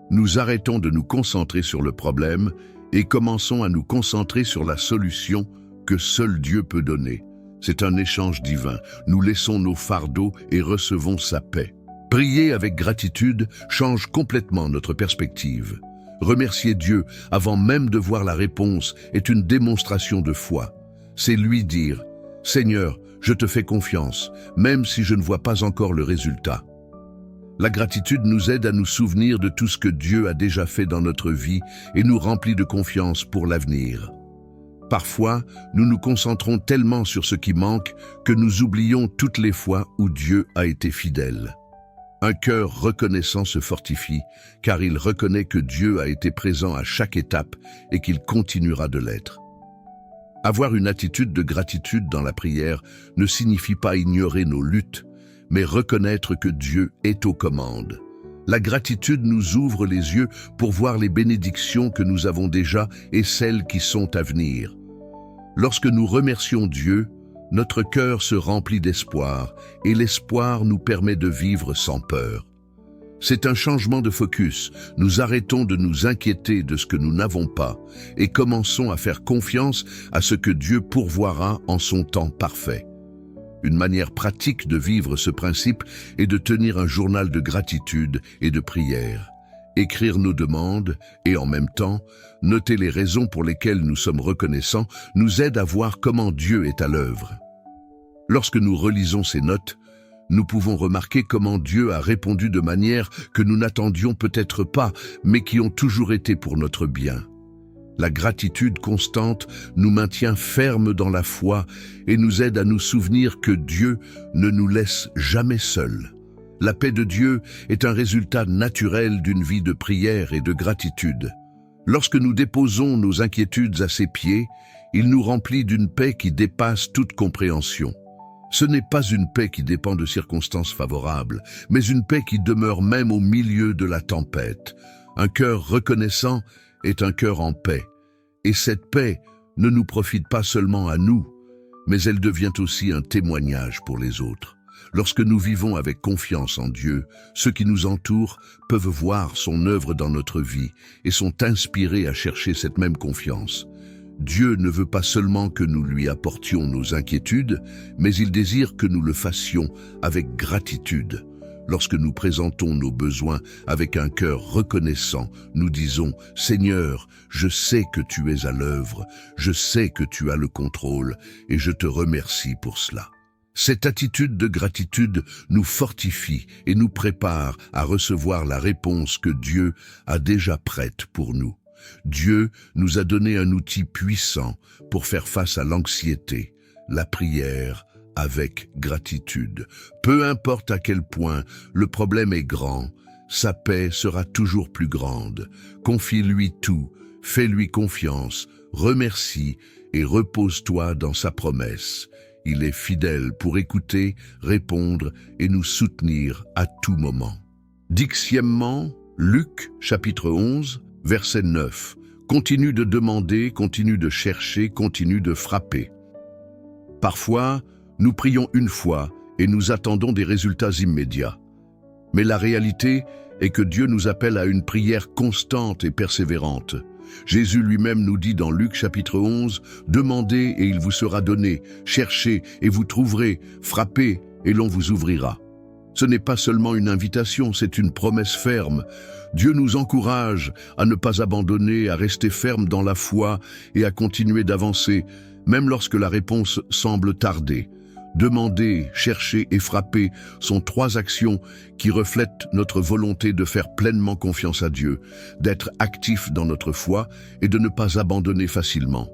nous arrêtons de nous concentrer sur le problème et commençons à nous concentrer sur la solution que seul Dieu peut donner. C'est un échange divin. Nous laissons nos fardeaux et recevons sa paix. Prier avec gratitude change complètement notre perspective. Remercier Dieu avant même de voir la réponse est une démonstration de foi. C'est lui dire « Seigneur, je te fais confiance, même si je ne vois pas encore le résultat. » La gratitude nous aide à nous souvenir de tout ce que Dieu a déjà fait dans notre vie et nous remplit de confiance pour l'avenir. Parfois, nous nous concentrons tellement sur ce qui manque que nous oublions toutes les fois où Dieu a été fidèle. Un cœur reconnaissant se fortifie, car il reconnaît que Dieu a été présent à chaque étape et qu'il continuera de l'être. Avoir une attitude de gratitude dans la prière ne signifie pas ignorer nos luttes, mais reconnaître que Dieu est aux commandes. La gratitude nous ouvre les yeux pour voir les bénédictions que nous avons déjà et celles qui sont à venir. Lorsque nous remercions Dieu, notre cœur se remplit d'espoir et l'espoir nous permet de vivre sans peur. C'est un changement de focus. Nous arrêtons de nous inquiéter de ce que nous n'avons pas et commençons à faire confiance à ce que Dieu pourvoira en son temps parfait. Une manière pratique de vivre ce principe est de tenir un journal de gratitude et de prière. Écrire nos demandes et en même temps, noter les raisons pour lesquelles nous sommes reconnaissants nous aide à voir comment Dieu est à l'œuvre. Lorsque nous relisons ces notes, nous pouvons remarquer comment Dieu a répondu de manière que nous n'attendions peut-être pas, mais qui ont toujours été pour notre bien. La gratitude constante nous maintient fermes dans la foi et nous aide à nous souvenir que Dieu ne nous laisse jamais seuls. La paix de Dieu est un résultat naturel d'une vie de prière et de gratitude. Lorsque nous déposons nos inquiétudes à ses pieds, il nous remplit d'une paix qui dépasse toute compréhension. Ce n'est pas une paix qui dépend de circonstances favorables, mais une paix qui demeure même au milieu de la tempête. Un cœur reconnaissant est un cœur en paix. Et cette paix ne nous profite pas seulement à nous, mais elle devient aussi un témoignage pour les autres. Lorsque nous vivons avec confiance en Dieu, ceux qui nous entourent peuvent voir son œuvre dans notre vie et sont inspirés à chercher cette même confiance. Dieu ne veut pas seulement que nous lui apportions nos inquiétudes, mais il désire que nous le fassions avec gratitude. Lorsque nous présentons nos besoins avec un cœur reconnaissant, nous disons « Seigneur, je sais que tu es à l'œuvre, je sais que tu as le contrôle et je te remercie pour cela ». Cette attitude de gratitude nous fortifie et nous prépare à recevoir la réponse que Dieu a déjà prête pour nous. Dieu nous a donné un outil puissant pour faire face à l'anxiété, la prière avec gratitude. Peu importe à quel point le problème est grand, sa paix sera toujours plus grande. Confie-lui tout, fais-lui confiance, remercie et repose-toi dans sa promesse. Il est fidèle pour écouter, répondre et nous soutenir à tout moment. Dixièmement, Luc chapitre 11, verset 9. Continue de demander, continue de chercher, continue de frapper. Parfois, nous prions une fois et nous attendons des résultats immédiats. Mais la réalité est que Dieu nous appelle à une prière constante et persévérante. Jésus lui-même nous dit dans Luc chapitre 11, « Demandez et il vous sera donné, cherchez et vous trouverez, frappez et l'on vous ouvrira ». Ce n'est pas seulement une invitation, c'est une promesse ferme. Dieu nous encourage à ne pas abandonner, à rester ferme dans la foi et à continuer d'avancer, même lorsque la réponse semble tarder. Demander, chercher et frapper sont trois actions qui reflètent notre volonté de faire pleinement confiance à Dieu, d'être actifs dans notre foi et de ne pas abandonner facilement.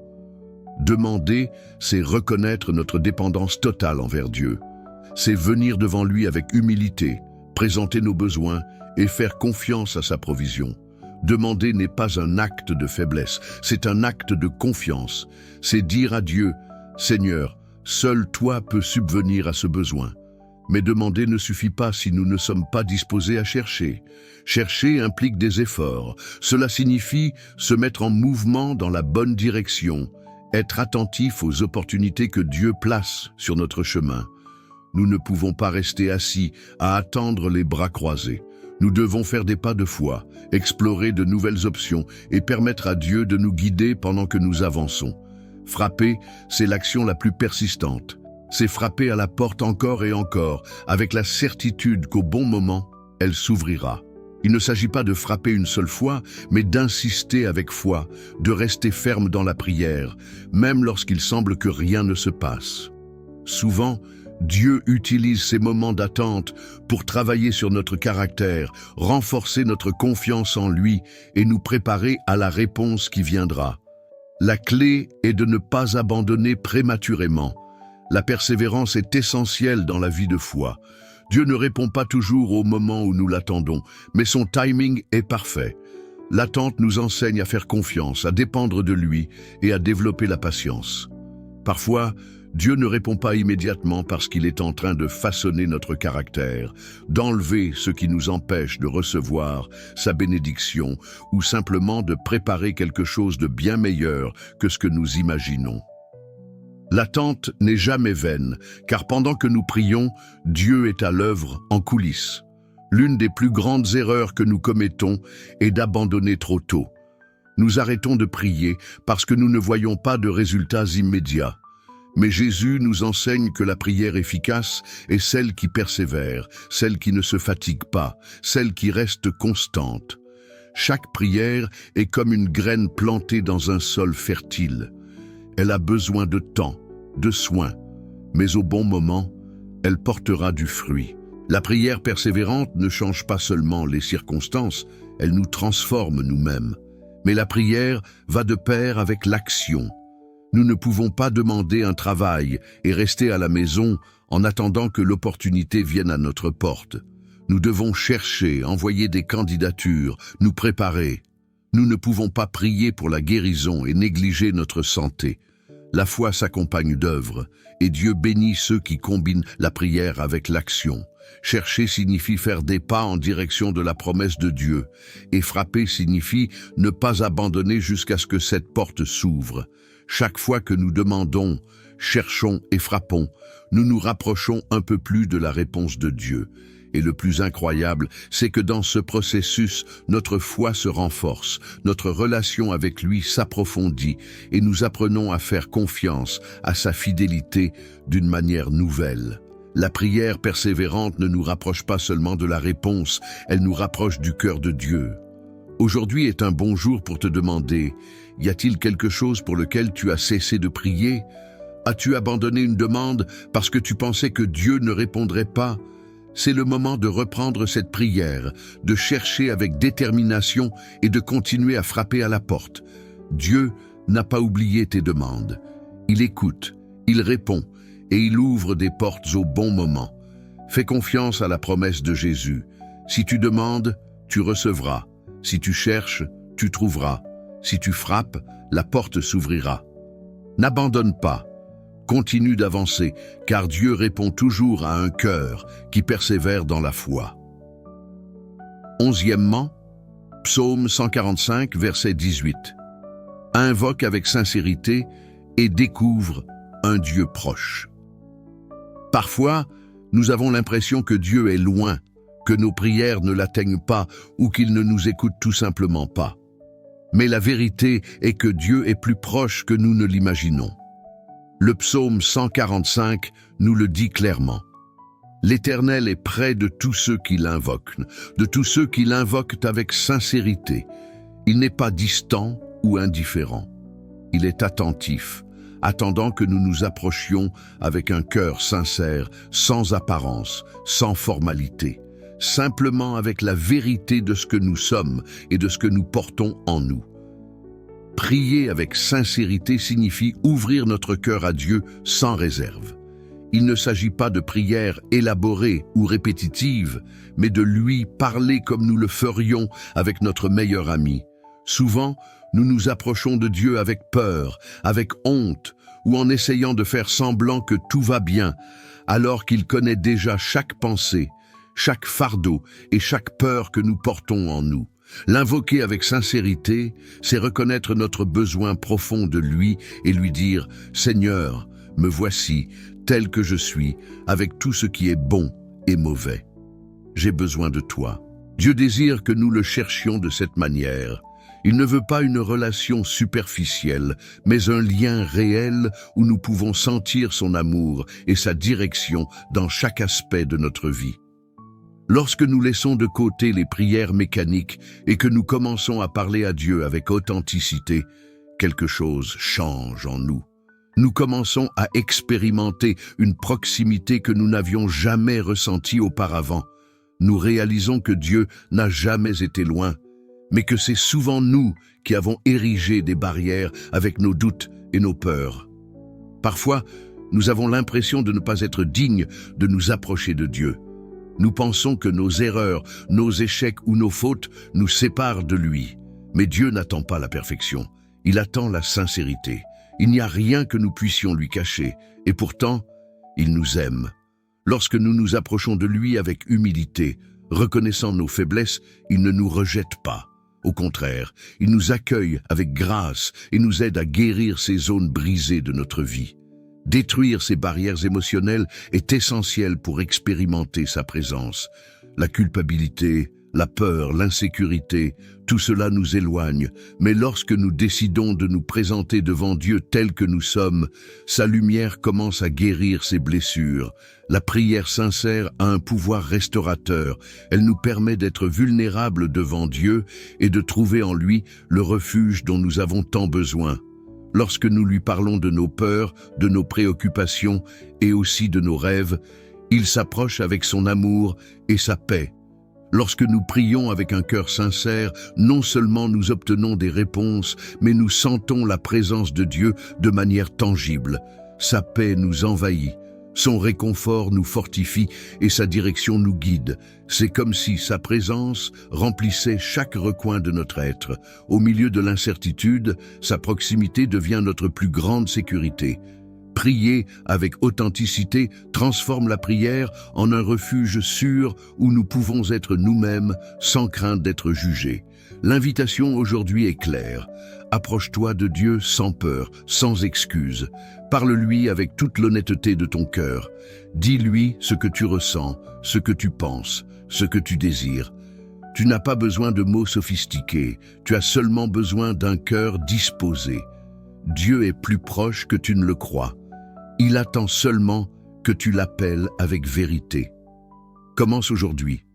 Demander, c'est reconnaître notre dépendance totale envers Dieu. C'est venir devant lui avec humilité, présenter nos besoins et faire confiance à sa provision. Demander n'est pas un acte de faiblesse, c'est un acte de confiance. C'est dire à Dieu, « Seigneur, seul toi peux subvenir à ce besoin. » Mais demander ne suffit pas si nous ne sommes pas disposés à chercher. Chercher implique des efforts. Cela signifie se mettre en mouvement dans la bonne direction, être attentif aux opportunités que Dieu place sur notre chemin. Nous ne pouvons pas rester assis à attendre les bras croisés. Nous devons faire des pas de foi, explorer de nouvelles options et permettre à Dieu de nous guider pendant que nous avançons. Frapper, c'est l'action la plus persistante. C'est frapper à la porte encore et encore, avec la certitude qu'au bon moment, elle s'ouvrira. Il ne s'agit pas de frapper une seule fois, mais d'insister avec foi, de rester ferme dans la prière, même lorsqu'il semble que rien ne se passe. Souvent, Dieu utilise ces moments d'attente pour travailler sur notre caractère, renforcer notre confiance en lui et nous préparer à la réponse qui viendra. La clé est de ne pas abandonner prématurément. La persévérance est essentielle dans la vie de foi. Dieu ne répond pas toujours au moment où nous l'attendons, mais son timing est parfait. L'attente nous enseigne à faire confiance, à dépendre de lui et à développer la patience. Parfois, Dieu ne répond pas immédiatement parce qu'il est en train de façonner notre caractère, d'enlever ce qui nous empêche de recevoir sa bénédiction ou simplement de préparer quelque chose de bien meilleur que ce que nous imaginons. L'attente n'est jamais vaine, car pendant que nous prions, Dieu est à l'œuvre en coulisses. L'une des plus grandes erreurs que nous commettons est d'abandonner trop tôt. Nous arrêtons de prier parce que nous ne voyons pas de résultats immédiats. Mais Jésus nous enseigne que la prière efficace est celle qui persévère, celle qui ne se fatigue pas, celle qui reste constante. Chaque prière est comme une graine plantée dans un sol fertile. Elle a besoin de temps, de soins, mais au bon moment, elle portera du fruit. La prière persévérante ne change pas seulement les circonstances, elle nous transforme nous-mêmes. Mais la prière va de pair avec l'action. Nous ne pouvons pas demander un travail et rester à la maison en attendant que l'opportunité vienne à notre porte. Nous devons chercher, envoyer des candidatures, nous préparer. Nous ne pouvons pas prier pour la guérison et négliger notre santé. La foi s'accompagne d'œuvres, et Dieu bénit ceux qui combinent la prière avec l'action. Chercher signifie faire des pas en direction de la promesse de Dieu, et frapper signifie ne pas abandonner jusqu'à ce que cette porte s'ouvre. Chaque fois que nous demandons, cherchons et frappons, nous nous rapprochons un peu plus de la réponse de Dieu. Et le plus incroyable, c'est que dans ce processus, notre foi se renforce, notre relation avec lui s'approfondit et nous apprenons à faire confiance à sa fidélité d'une manière nouvelle. La prière persévérante ne nous rapproche pas seulement de la réponse, elle nous rapproche du cœur de Dieu. Aujourd'hui est un bon jour pour te demander, y a-t-il quelque chose pour lequel tu as cessé de prier? As-tu abandonné une demande parce que tu pensais que Dieu ne répondrait pas? C'est le moment de reprendre cette prière, de chercher avec détermination et de continuer à frapper à la porte. Dieu n'a pas oublié tes demandes. Il écoute, il répond et il ouvre des portes au bon moment. Fais confiance à la promesse de Jésus. Si tu demandes, tu recevras. Si tu cherches, tu trouveras. Si tu frappes, la porte s'ouvrira. N'abandonne pas. Continue d'avancer, car Dieu répond toujours à un cœur qui persévère dans la foi. 11e, Psaume 145, verset 18. Invoque avec sincérité et découvre un Dieu proche. Parfois, nous avons l'impression que Dieu est loin, que nos prières ne l'atteignent pas ou qu'il ne nous écoute tout simplement pas. Mais la vérité est que Dieu est plus proche que nous ne l'imaginons. Le psaume 145 nous le dit clairement. L'Éternel est près de tous ceux qui l'invoquent, de tous ceux qui l'invoquent avec sincérité. Il n'est pas distant ou indifférent. Il est attentif, attendant que nous nous approchions avec un cœur sincère, sans apparence, sans formalité, simplement avec la vérité de ce que nous sommes et de ce que nous portons en nous. Prier avec sincérité signifie ouvrir notre cœur à Dieu sans réserve. Il ne s'agit pas de prières élaborées ou répétitives, mais de lui parler comme nous le ferions avec notre meilleur ami. Souvent, nous nous approchons de Dieu avec peur, avec honte, ou en essayant de faire semblant que tout va bien, alors qu'il connaît déjà chaque pensée, chaque fardeau et chaque peur que nous portons en nous. L'invoquer avec sincérité, c'est reconnaître notre besoin profond de lui et lui dire « Seigneur, me voici, tel que je suis, avec tout ce qui est bon et mauvais. J'ai besoin de toi. » Dieu désire que nous le cherchions de cette manière. Il ne veut pas une relation superficielle, mais un lien réel où nous pouvons sentir son amour et sa direction dans chaque aspect de notre vie. Lorsque nous laissons de côté les prières mécaniques et que nous commençons à parler à Dieu avec authenticité, quelque chose change en nous. Nous commençons à expérimenter une proximité que nous n'avions jamais ressentie auparavant. Nous réalisons que Dieu n'a jamais été loin, mais que c'est souvent nous qui avons érigé des barrières avec nos doutes et nos peurs. Parfois, nous avons l'impression de ne pas être dignes de nous approcher de Dieu. Nous pensons que nos erreurs, nos échecs ou nos fautes nous séparent de lui. Mais Dieu n'attend pas la perfection, il attend la sincérité. Il n'y a rien que nous puissions lui cacher, et pourtant, il nous aime. Lorsque nous nous approchons de lui avec humilité, reconnaissant nos faiblesses, il ne nous rejette pas. Au contraire, il nous accueille avec grâce et nous aide à guérir ces zones brisées de notre vie. Détruire ces barrières émotionnelles est essentiel pour expérimenter sa présence. La culpabilité, la peur, l'insécurité, tout cela nous éloigne, mais lorsque nous décidons de nous présenter devant Dieu tel que nous sommes, sa lumière commence à guérir ces blessures. La prière sincère a un pouvoir restaurateur. Elle nous permet d'être vulnérables devant Dieu et de trouver en lui le refuge dont nous avons tant besoin. Lorsque nous lui parlons de nos peurs, de nos préoccupations et aussi de nos rêves, il s'approche avec son amour et sa paix. Lorsque nous prions avec un cœur sincère, non seulement nous obtenons des réponses, mais nous sentons la présence de Dieu de manière tangible. Sa paix nous envahit, son réconfort nous fortifie et sa direction nous guide. C'est comme si sa présence remplissait chaque recoin de notre être. Au milieu de l'incertitude, sa proximité devient notre plus grande sécurité. Prier avec authenticité transforme la prière en un refuge sûr où nous pouvons être nous-mêmes sans crainte d'être jugés. L'invitation aujourd'hui est claire. Approche-toi de Dieu sans peur, sans excuse. Parle-lui avec toute l'honnêteté de ton cœur. Dis-lui ce que tu ressens, ce que tu penses, ce que tu désires. Tu n'as pas besoin de mots sophistiqués, tu as seulement besoin d'un cœur disposé. Dieu est plus proche que tu ne le crois. Il attend seulement que tu l'appelles avec vérité. Commence aujourd'hui.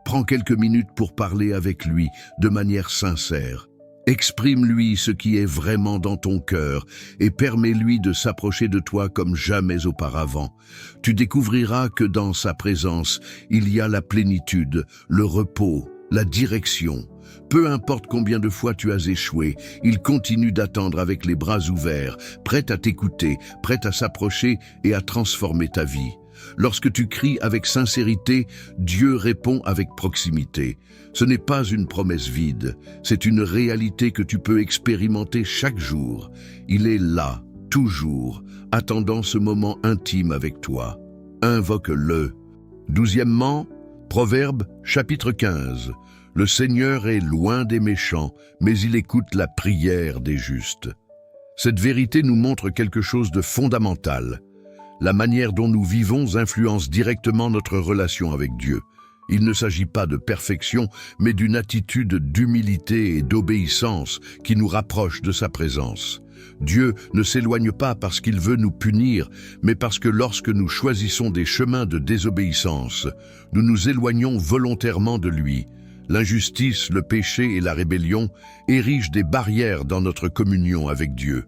Prends quelques minutes pour parler avec lui de manière sincère. Exprime-lui ce qui est vraiment dans ton cœur et permets-lui de s'approcher de toi comme jamais auparavant. Tu découvriras que dans sa présence, il y a la plénitude, le repos, la direction. Peu importe combien de fois tu as échoué, il continue d'attendre avec les bras ouverts, prêt à t'écouter, prêt à s'approcher et à transformer ta vie. Lorsque tu cries avec sincérité, Dieu répond avec proximité. Ce n'est pas une promesse vide, c'est une réalité que tu peux expérimenter chaque jour. Il est là, toujours, attendant ce moment intime avec toi. Invoque-le. 12e, Proverbe, chapitre 15. Le Seigneur est loin des méchants, mais il écoute la prière des justes. Cette vérité nous montre quelque chose de fondamental. La manière dont nous vivons influence directement notre relation avec Dieu. Il ne s'agit pas de perfection, mais d'une attitude d'humilité et d'obéissance qui nous rapproche de sa présence. Dieu ne s'éloigne pas parce qu'il veut nous punir, mais parce que lorsque nous choisissons des chemins de désobéissance, nous nous éloignons volontairement de lui. L'injustice, le péché et la rébellion érigent des barrières dans notre communion avec Dieu.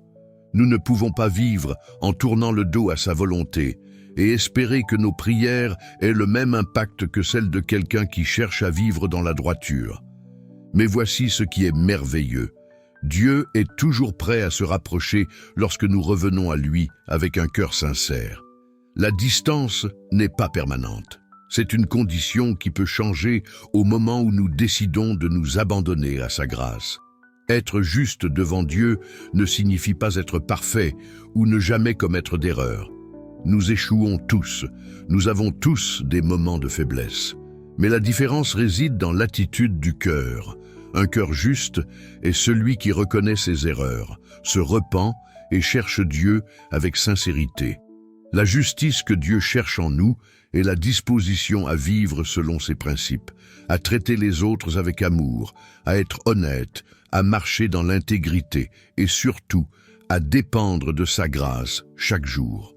Nous ne pouvons pas vivre en tournant le dos à sa volonté et espérer que nos prières aient le même impact que celles de quelqu'un qui cherche à vivre dans la droiture. Mais voici ce qui est merveilleux. Dieu est toujours prêt à se rapprocher lorsque nous revenons à lui avec un cœur sincère. La distance n'est pas permanente. C'est une condition qui peut changer au moment où nous décidons de nous abandonner à sa grâce. Être juste devant Dieu ne signifie pas être parfait ou ne jamais commettre d'erreur. Nous échouons tous, nous avons tous des moments de faiblesse. Mais la différence réside dans l'attitude du cœur. Un cœur juste est celui qui reconnaît ses erreurs, se repent et cherche Dieu avec sincérité. La justice que Dieu cherche en nous est la disposition à vivre selon ses principes, à traiter les autres avec amour, à être honnête, à marcher dans l'intégrité et surtout à dépendre de sa grâce chaque jour.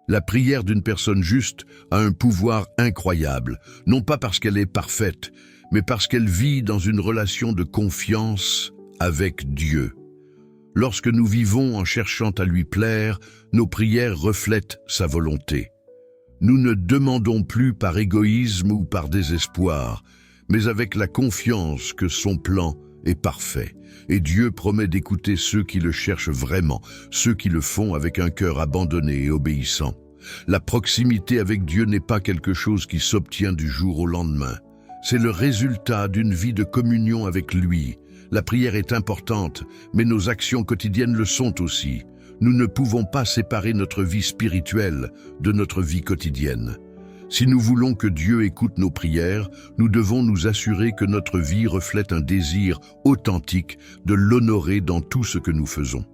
La prière d'une personne juste a un pouvoir incroyable, non pas parce qu'elle est parfaite, mais parce qu'elle vit dans une relation de confiance avec Dieu. Lorsque nous vivons en cherchant à lui plaire, nos prières reflètent sa volonté. Nous ne demandons plus par égoïsme ou par désespoir, mais avec la confiance que son plan est parfait. Et Dieu promet d'écouter ceux qui le cherchent vraiment, ceux qui le font avec un cœur abandonné et obéissant. La proximité avec Dieu n'est pas quelque chose qui s'obtient du jour au lendemain. C'est le résultat d'une vie de communion avec lui. La prière est importante, mais nos actions quotidiennes le sont aussi. Nous ne pouvons pas séparer notre vie spirituelle de notre vie quotidienne. Si nous voulons que Dieu écoute nos prières, nous devons nous assurer que notre vie reflète un désir authentique de l'honorer dans tout ce que nous faisons.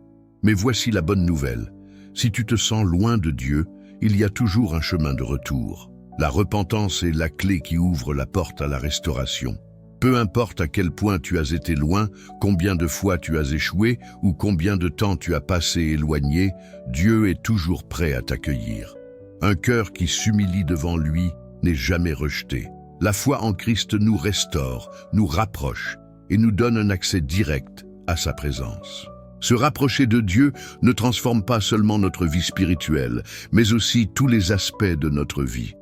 Mais voici la bonne nouvelle. Si tu te sens loin de Dieu, il y a toujours un chemin de retour. La repentance est la clé qui ouvre la porte à la restauration. Peu importe à quel point tu as été loin, combien de fois tu as échoué ou combien de temps tu as passé éloigné, Dieu est toujours prêt à t'accueillir. Un cœur qui s'humilie devant lui n'est jamais rejeté. La foi en Christ nous restaure, nous rapproche et nous donne un accès direct à sa présence. Se rapprocher de Dieu ne transforme pas seulement notre vie spirituelle, mais aussi tous les aspects de notre vie.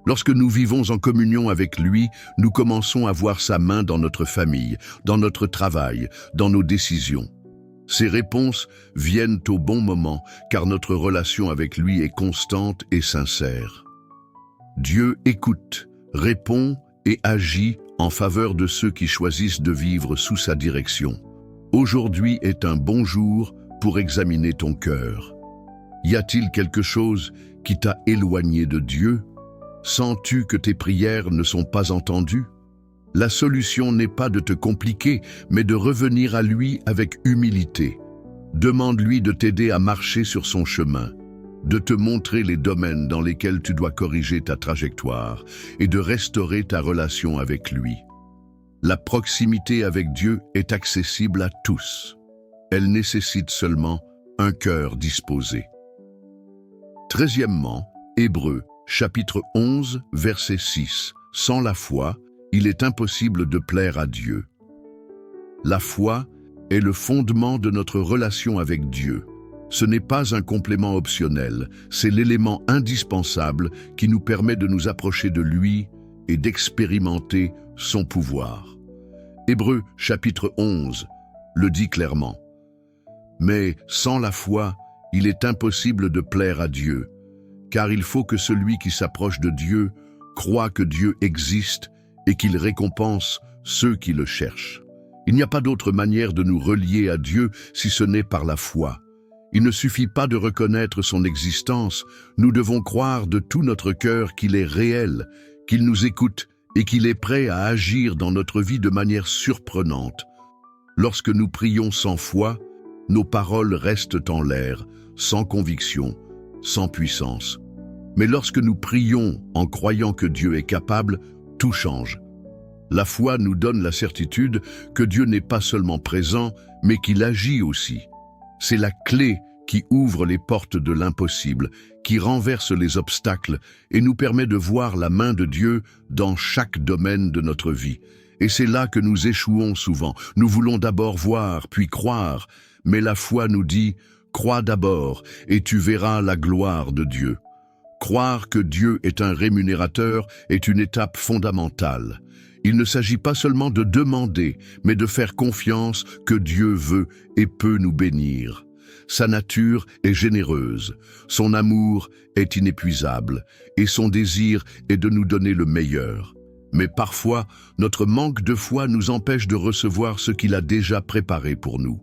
Lorsque nous vivons en communion avec lui, nous commençons à voir sa main dans notre famille, dans notre travail, dans nos décisions. Ces réponses viennent au bon moment, car notre relation avec lui est constante et sincère. Dieu écoute, répond et agit en faveur de ceux qui choisissent de vivre sous sa direction. Aujourd'hui est un bon jour pour examiner ton cœur. Y a-t-il quelque chose qui t'a éloigné de Dieu? Sens-tu que tes prières ne sont pas entendues? La solution n'est pas de te compliquer, mais de revenir à lui avec humilité. Demande-lui de t'aider à marcher sur son chemin, de te montrer les domaines dans lesquels tu dois corriger ta trajectoire et de restaurer ta relation avec lui. La proximité avec Dieu est accessible à tous. Elle nécessite seulement un cœur disposé. 13e, Hébreux, chapitre 11, verset 6. Sans la foi, il est impossible de plaire à Dieu. La foi est le fondement de notre relation avec Dieu. Ce n'est pas un complément optionnel, c'est l'élément indispensable qui nous permet de nous approcher de lui et d'expérimenter son pouvoir. Hébreux chapitre 11 le dit clairement. Mais sans la foi, il est impossible de plaire à Dieu, car il faut que celui qui s'approche de Dieu croit que Dieu existe et qu'il récompense ceux qui le cherchent. Il n'y a pas d'autre manière de nous relier à Dieu si ce n'est par la foi. Il ne suffit pas de reconnaître son existence, nous devons croire de tout notre cœur qu'il est réel, qu'il nous écoute et qu'il est prêt à agir dans notre vie de manière surprenante. Lorsque nous prions sans foi, nos paroles restent en l'air, sans conviction, sans puissance. Mais lorsque nous prions en croyant que Dieu est capable, tout change. La foi nous donne la certitude que Dieu n'est pas seulement présent, mais qu'il agit aussi. C'est la clé qui ouvre les portes de l'impossible, qui renverse les obstacles et nous permet de voir la main de Dieu dans chaque domaine de notre vie. Et c'est là que nous échouons souvent. Nous voulons d'abord voir, puis croire, mais la foi nous dit « Crois d'abord et tu verras la gloire de Dieu ». Croire que Dieu est un rémunérateur est une étape fondamentale. Il ne s'agit pas seulement de demander, mais de faire confiance que Dieu veut et peut nous bénir. Sa nature est généreuse, son amour est inépuisable et son désir est de nous donner le meilleur. Mais parfois, notre manque de foi nous empêche de recevoir ce qu'il a déjà préparé pour nous.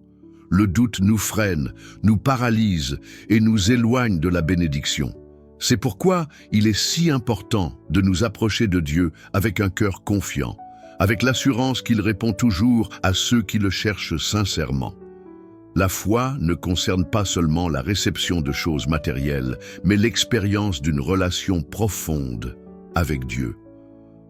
Le doute nous freine, nous paralyse et nous éloigne de la bénédiction. C'est pourquoi il est si important de nous approcher de Dieu avec un cœur confiant, avec l'assurance qu'il répond toujours à ceux qui le cherchent sincèrement. La foi ne concerne pas seulement la réception de choses matérielles, mais l'expérience d'une relation profonde avec Dieu.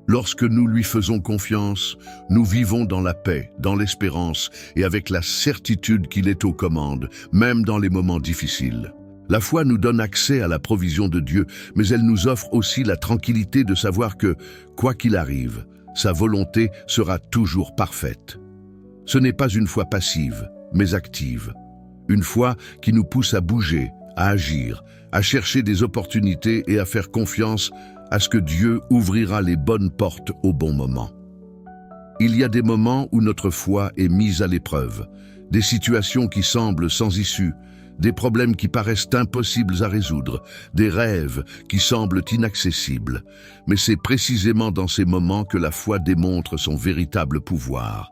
Lorsque nous lui faisons confiance, nous vivons dans la paix, dans l'espérance et avec la certitude qu'il est aux commandes, même dans les moments difficiles. La foi nous donne accès à la provision de Dieu, mais elle nous offre aussi la tranquillité de savoir que, quoi qu'il arrive, sa volonté sera toujours parfaite. Ce n'est pas une foi passive, mais active. Une foi qui nous pousse à bouger, à agir, à chercher des opportunités et à faire confiance à ce que Dieu ouvrira les bonnes portes au bon moment. Il y a des moments où notre foi est mise à l'épreuve, des situations qui semblent sans issue, des problèmes qui paraissent impossibles à résoudre, des rêves qui semblent inaccessibles. Mais c'est précisément dans ces moments que la foi démontre son véritable pouvoir.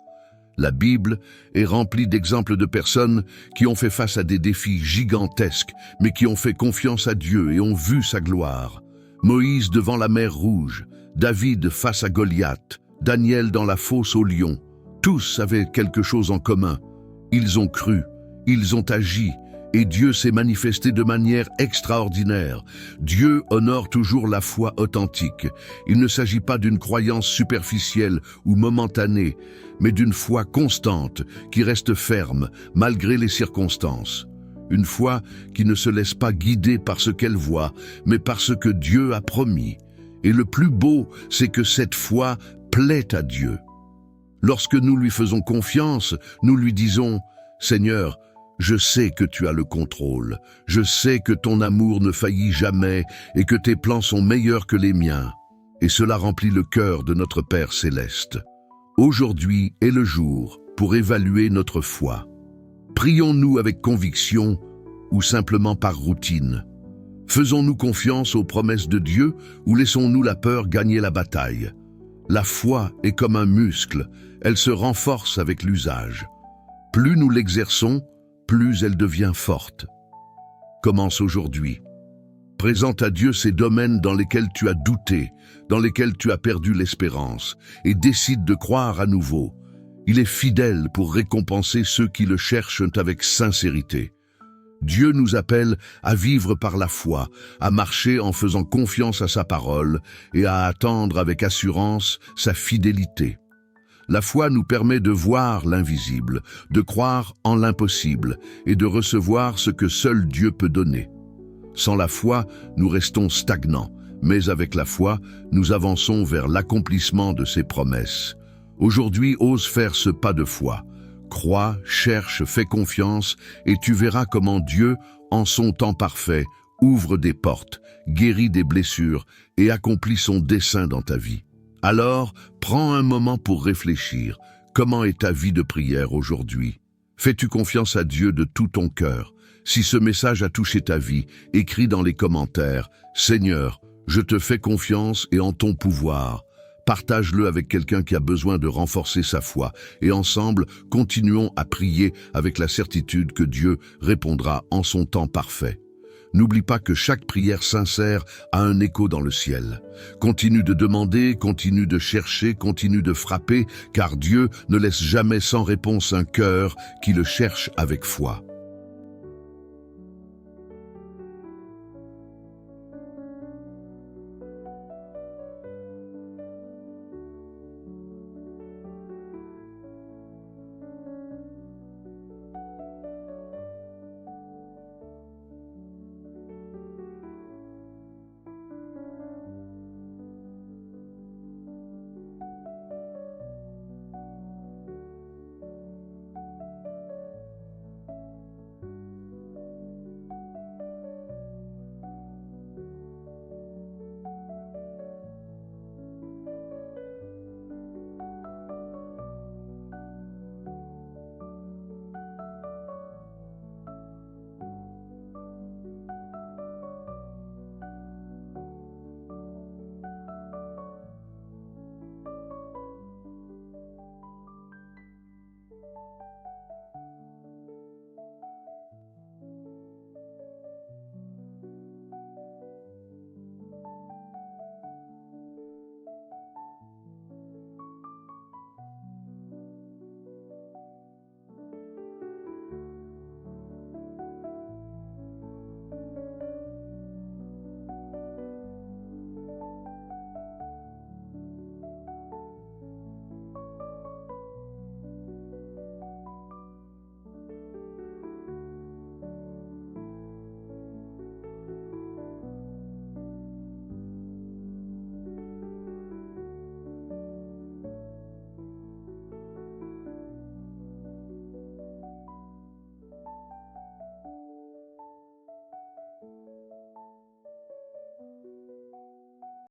La Bible est remplie d'exemples de personnes qui ont fait face à des défis gigantesques, mais qui ont fait confiance à Dieu et ont vu sa gloire. Moïse devant la mer Rouge, David face à Goliath, Daniel dans la fosse aux lions. Tous avaient quelque chose en commun. Ils ont cru, ils ont agi, et Dieu s'est manifesté de manière extraordinaire. Dieu honore toujours la foi authentique. Il ne s'agit pas d'une croyance superficielle ou momentanée, mais d'une foi constante qui reste ferme malgré les circonstances. Une foi qui ne se laisse pas guider par ce qu'elle voit, mais par ce que Dieu a promis. Et le plus beau, c'est que cette foi plaît à Dieu. Lorsque nous lui faisons confiance, nous lui disons « Seigneur, je sais que tu as le contrôle, je sais que ton amour ne faillit jamais et que tes plans sont meilleurs que les miens. » Et cela remplit le cœur de notre Père céleste. Aujourd'hui est le jour pour évaluer notre foi. Prions-nous avec conviction ou simplement par routine? Faisons-nous confiance aux promesses de Dieu ou laissons-nous la peur gagner la bataille? La foi est comme un muscle, elle se renforce avec l'usage. Plus nous l'exerçons, plus elle devient forte. Commence aujourd'hui. Présente à Dieu ces domaines dans lesquels tu as douté, dans lesquels tu as perdu l'espérance, et décide de croire à nouveau. Il est fidèle pour récompenser ceux qui le cherchent avec sincérité. Dieu nous appelle à vivre par la foi, à marcher en faisant confiance à sa parole et à attendre avec assurance sa fidélité. La foi nous permet de voir l'invisible, de croire en l'impossible et de recevoir ce que seul Dieu peut donner. Sans la foi, nous restons stagnants, mais avec la foi, nous avançons vers l'accomplissement de ses promesses. Aujourd'hui, ose faire ce pas de foi. Crois, cherche, fais confiance et tu verras comment Dieu, en son temps parfait, ouvre des portes, guérit des blessures et accomplit son dessein dans ta vie. Alors, prends un moment pour réfléchir. Comment est ta vie de prière aujourd'hui? Fais-tu confiance à Dieu de tout ton cœur? Si ce message a touché ta vie, écris dans les commentaires « Seigneur, je te fais confiance et en ton pouvoir ». Partage-le avec quelqu'un qui a besoin de renforcer sa foi et ensemble, continuons à prier avec la certitude que Dieu répondra en son temps parfait. N'oublie pas que chaque prière sincère a un écho dans le ciel. Continue de demander, continue de chercher, continue de frapper, car Dieu ne laisse jamais sans réponse un cœur qui le cherche avec foi.